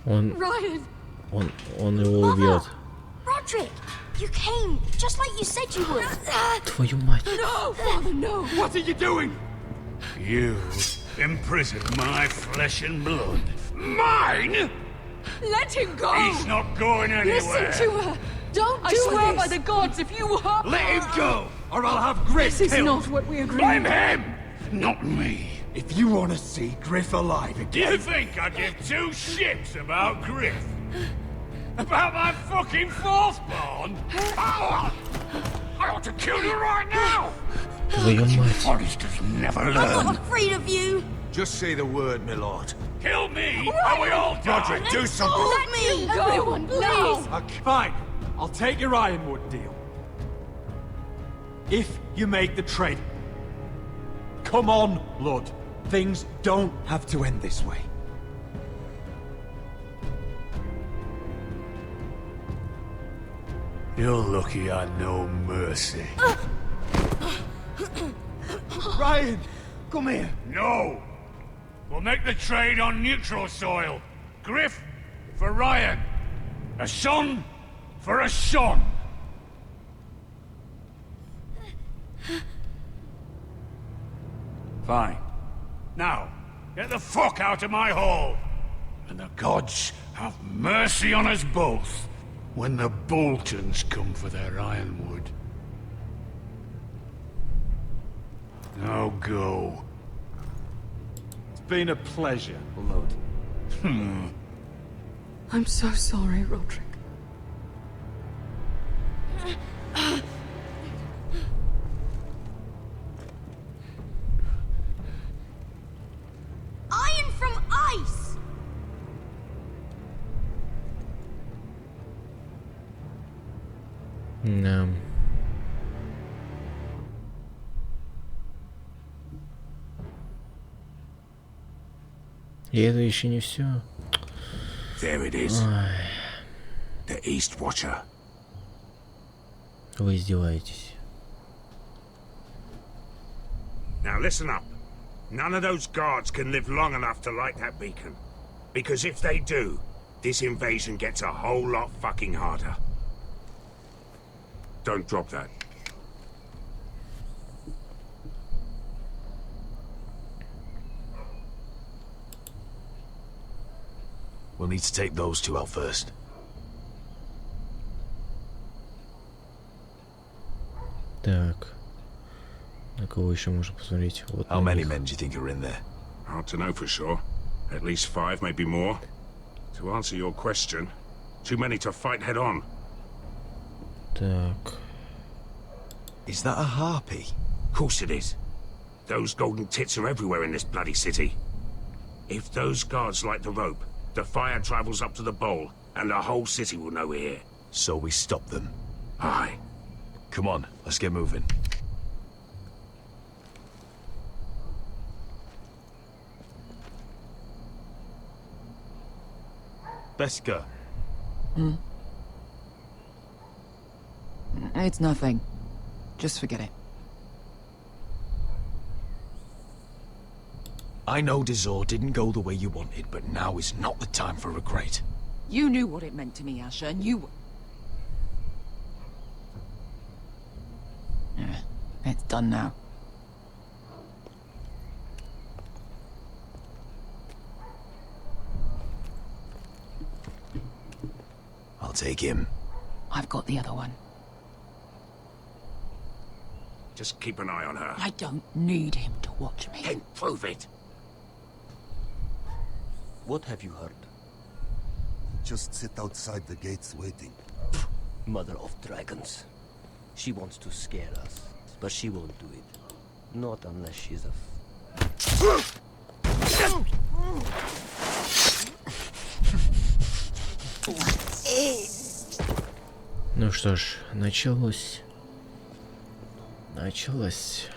Ryan! Он его убьет. Roderick! You came, just like you said you would. Твою мать. No, Father, no! What are you doing? You imprisoned my flesh and blood. Mine? Let him go! He's not going anywhere. Listen to her! Don't I do swear this! by the gods, if you hurt... Let him go, or I'll have Griff This is killed. not what we agreed. Blame him, not me. If you want to see Griff alive Do again... you think I give two shits about Griff? About my fucking fourthborn? I ought to kill you right now! Твою мать. Foresters never I'm learn. not afraid of you. Just say the word, my lord. Kill me, and we all die! Roderick, do something! Let me go. Everyone, please! Fine, I'll take your Ironwood deal. If you make the trade. Come on, Lord. Things don't have to end this way. You're lucky I know mercy. Ryan, come here. No! We'll make the trade on neutral soil. Griff for Ryan. A son for a son. Fine. Now, get the fuck out of my hall. And the gods have mercy on us both when the Boltons come for their ironwood. Now go. It's been a pleasure, Lord. I'm so sorry, Roderick. Iron from ice! No. И это еще не все. There it is. The East Watcher. Вы издеваетесь. Now listen up. None of those guards can live long enough to light that beacon. Because if they do, this invasion gets a whole lot fucking harder. Don't drop that. We'll need to take those two out first. Так. На кого еще можно посмотреть? Вот How many men do you think are in there? Hard to know for sure. At least 5, maybe more. To answer your question, too many to fight head on. Так. Is that a harpy? Of course it is. Those golden tits are everywhere in this bloody city. If those guards light the rope, the fire travels up to the bowl, and the whole city will know we're here. So we stop them. Aye. Come on, let's get moving. Beska. It's nothing. Just forget it. I know Dizor didn't go the way you wanted, but now is not the time for regret. You knew what it meant to me, Asher, and you... It's done now. I'll take him. I've got the other one. Just keep an eye on her. I don't need him to watch me. Then prove it. What have you heard? Just sit outside the gates waiting. Mother of dragons. She wants to scare us, but she won't do it. Not unless she's a Ну что ж, началось. Началось.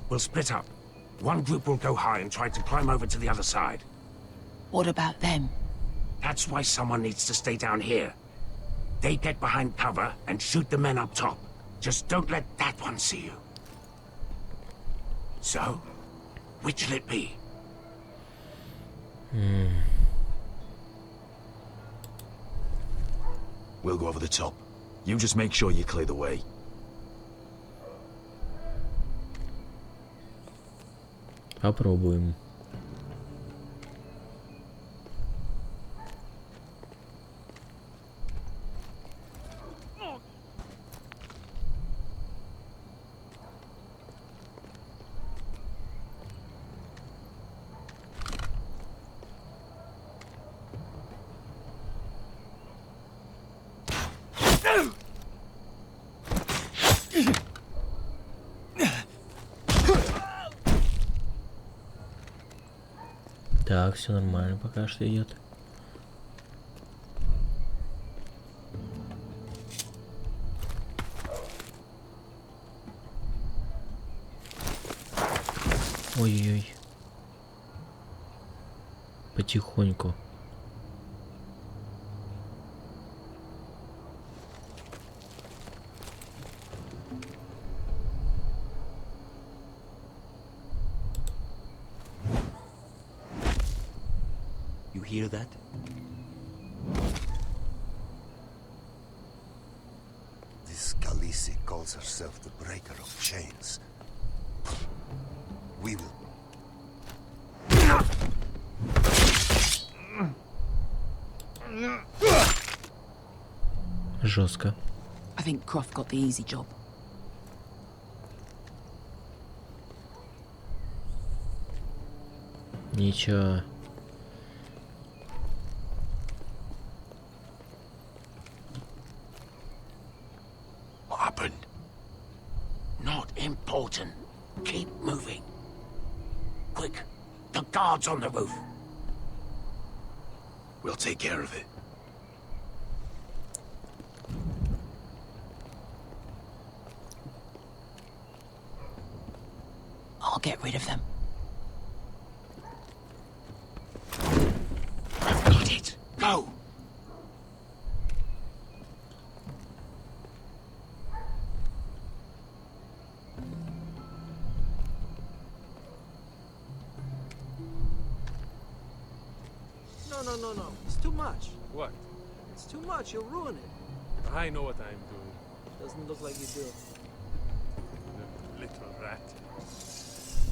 We'll split up. One group will go high and try to climb over to the other side. What about them? That's why someone needs to stay down here. They get behind cover and shoot the men up top. Just don't let that one see you. So, which'll it be? We'll go over the top. You just make sure you clear the way. Попробуем. Так, все нормально пока что идет. Ой-ой-ой. потихоньку. You hear that? This Khaleesi calls herself the Breaker of Chains. We will... Жестко. I think Croft got the easy job. Ничего. What happened? Not important. Keep moving. Quick, the guards on the roof. We'll take care of it. I'll get rid of them. I've got it. Go. No. It's too much. What? It's too much. You'll ruin it. I know what I'm doing. Doesn't look like you do. The little rat.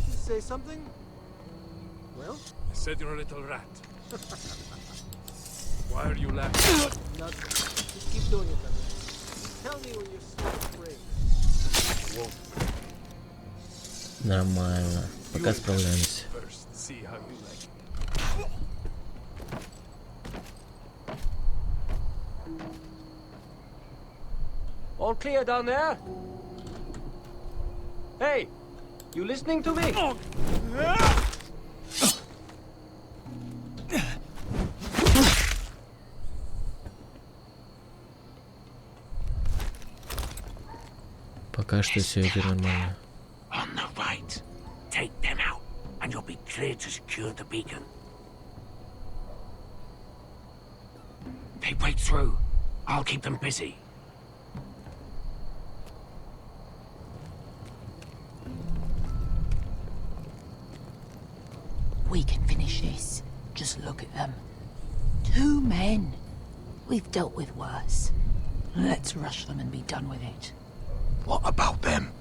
You say something? Well? I said you're a little rat. Why are you laughing? Nothing. Just keep doing it, brother. Tell me when you're so afraid. Whoa. Нормально. Пока справляемся. First, see how you like it. All clear down there? Hey, you listening to me? Пока что все идет нормально. On the right. Take them out, and you'll be clear to secure the beacon. They break through. I'll keep them busy. We can finish this. Just look at them. 2 men. We've dealt with worse. Let's rush them and be done with it. What about them?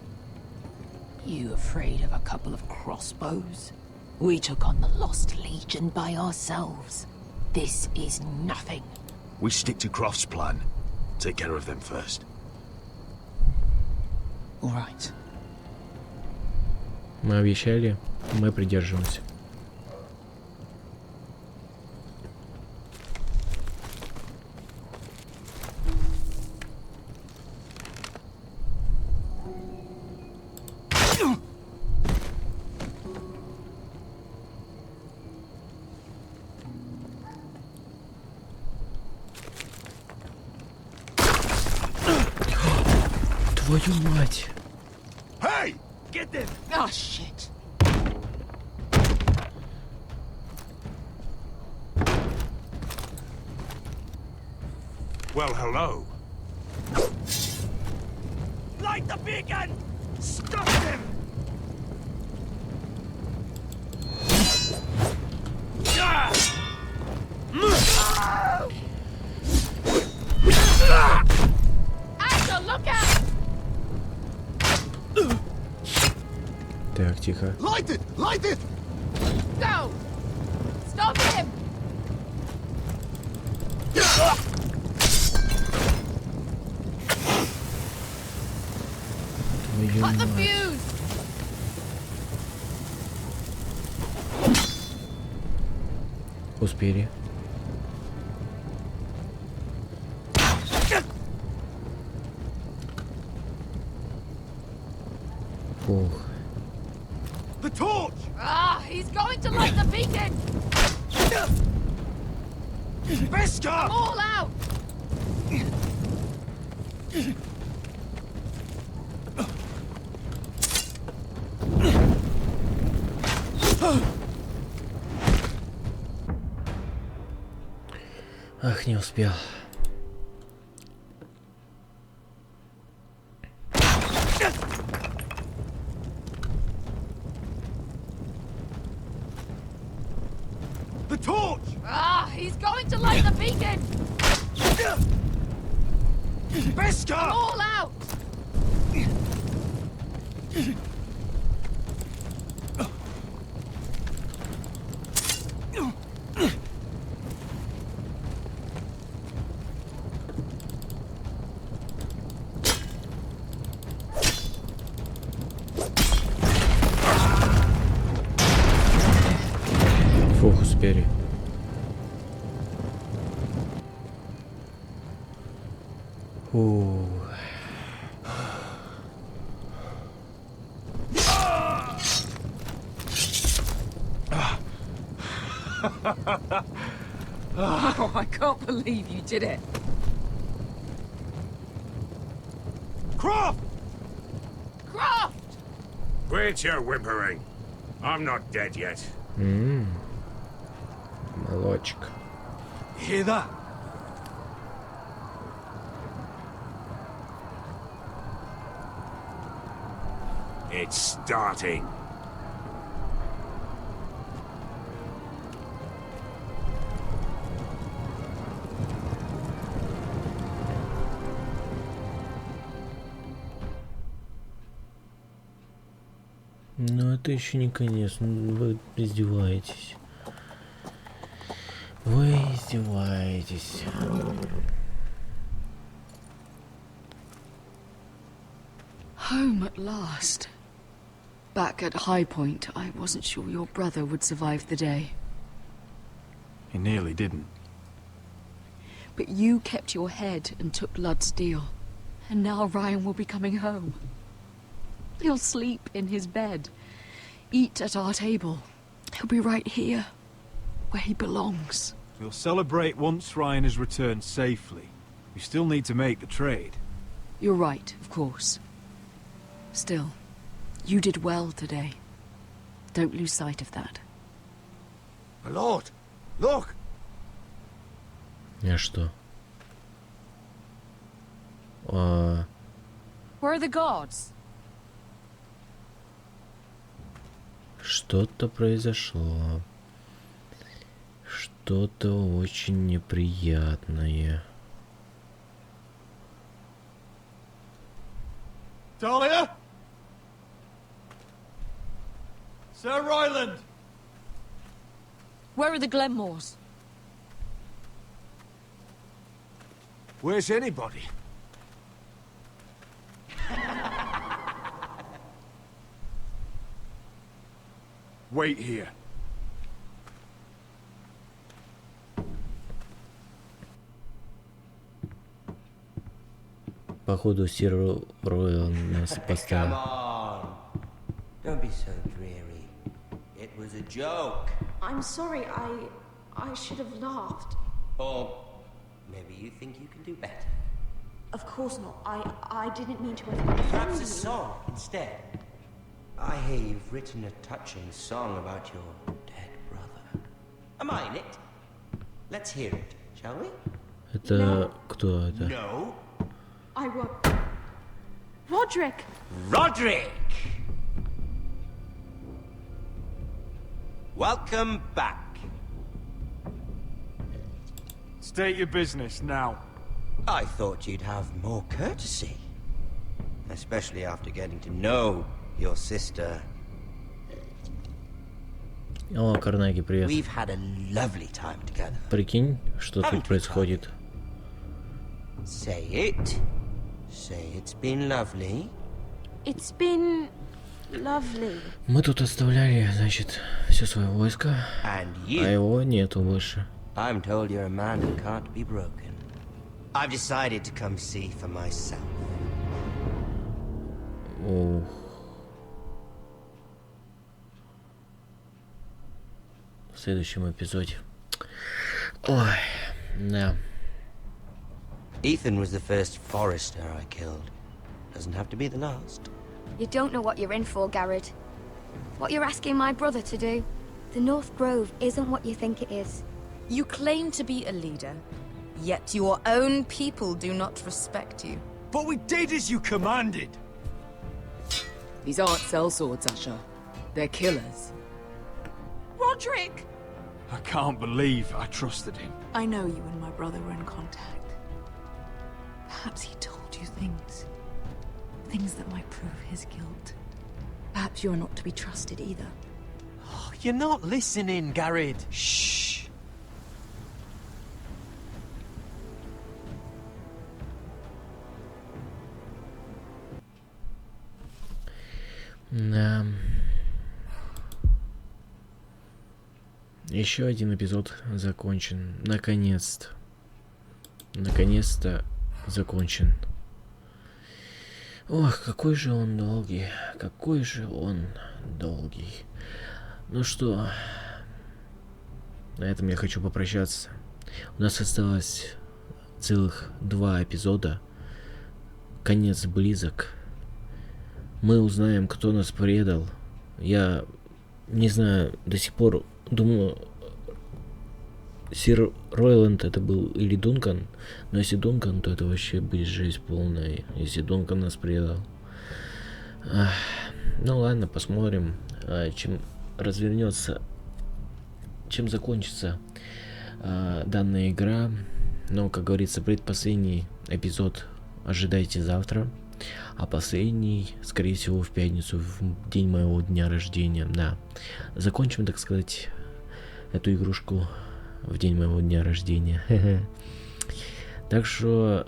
You afraid of a couple of crossbows? We took on the Lost Legion by ourselves. This is nothing. We stick to Croft's plan. Take care of them first. All right. Мы обещали, мы придерживаемся. Твою мать! Hey! Get them! Oh, shit. Well, hello. Light the beacon! Stop them! Asher, look out! Так, тихо. Light it! Light it! Go! Stop him! Твою Cut the мать. fuse! Успели. Фух. The torch! Ah, he's going to light the beacon! Beskar! I'm all out! Ах, не успел. The torch! Ah, he's going to light the beacon! Beska! I'm all out! Фух, успели. Oh, I can't believe you did it. Croft! Croft! Quit your whimpering. I'm not dead yet. Молочек. You hear that? It's starting. Но это еще не конец. Вы издеваетесь. Вы издеваетесь. Home at last. Back at High Point, I wasn't sure your brother would survive the day. He nearly didn't. But you kept your head and took Ludd's deal. And now Ryan will be coming home. He'll sleep in his bed, eat at our table. He'll be right here, where he belongs. We'll celebrate once Ryan has returned safely. We still need to make the trade. You're right, of course. Still, you did well today. Don't lose sight of that. My lord, look! А что? Where are the gods? Что-то произошло. Что-то очень неприятное. Talia? Sir Ryland! Where are the Glenmores? Where's anybody? Wait here. Походу, Сир Ройл нас Come поставил. on. Don't be so dreary. It was a joke. I'm sorry, I should have laughed. Or maybe you think you can do better. Of course not. I didn't mean to offend Perhaps you. a song instead. I hear you've written a touching song about your dead brother. Am I in it? Let's hear it, shall we? Это кто это? No. I were... Roderick! Roderick! Welcome back. State your business now. I thought you'd have more courtesy. Especially after getting to know your sister. О, Карнаги, привет. We've had a lovely time together. Прикинь, что тут происходит. Say it. Say it's been lovely. It's been... lovely. Мы тут оставляли, значит, все свое войско, And а you. его нету больше. I'm told you're a man who can't be broken. I've decided to come see for myself. Ух. В следующем эпизоде. Ой, да. Ethan was the first Forester I killed. Doesn't have to be the last. You don't know what you're in for, Garrett. What you're asking my brother to do. The North Grove isn't what you think it is. You claim to be a leader, Yet your own people do not respect you. But we did as you commanded! These aren't sellswords, Usher. They're killers. Roderick! I can't believe I trusted him. I know you and my brother were in contact. Perhaps he told you things. Things that might prove his guilt. Perhaps you're not to be trusted either. Oh, you're not listening, Garrett. Shh. Да. Еще один эпизод закончен. Наконец-то. Наконец-то закончен. Ох, какой же он долгий. Какой же он долгий. Ну что, на этом я хочу попрощаться. У нас осталось целых 2 эпизода. Конец близок. Мы узнаем, кто нас предал. Я не знаю, до сих пор думаю, Сир Ройланд это был или Дункан. Но если Дункан, то это вообще будет жесть полная. Если Дункан нас предал. Ну ладно, посмотрим, чем развернется, чем закончится данная игра. Но, как говорится, предпоследний эпизод ожидайте завтра. А последний, скорее всего, в пятницу, в день моего дня рождения. Да. Закончим, так сказать, эту игрушку в день моего дня рождения. Так что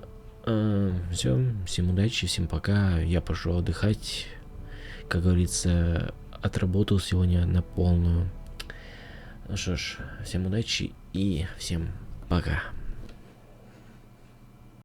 все, всем удачи, всем пока. Я пошел отдыхать. Как говорится, отработал сегодня на полную. Ну что ж, всем удачи и всем пока.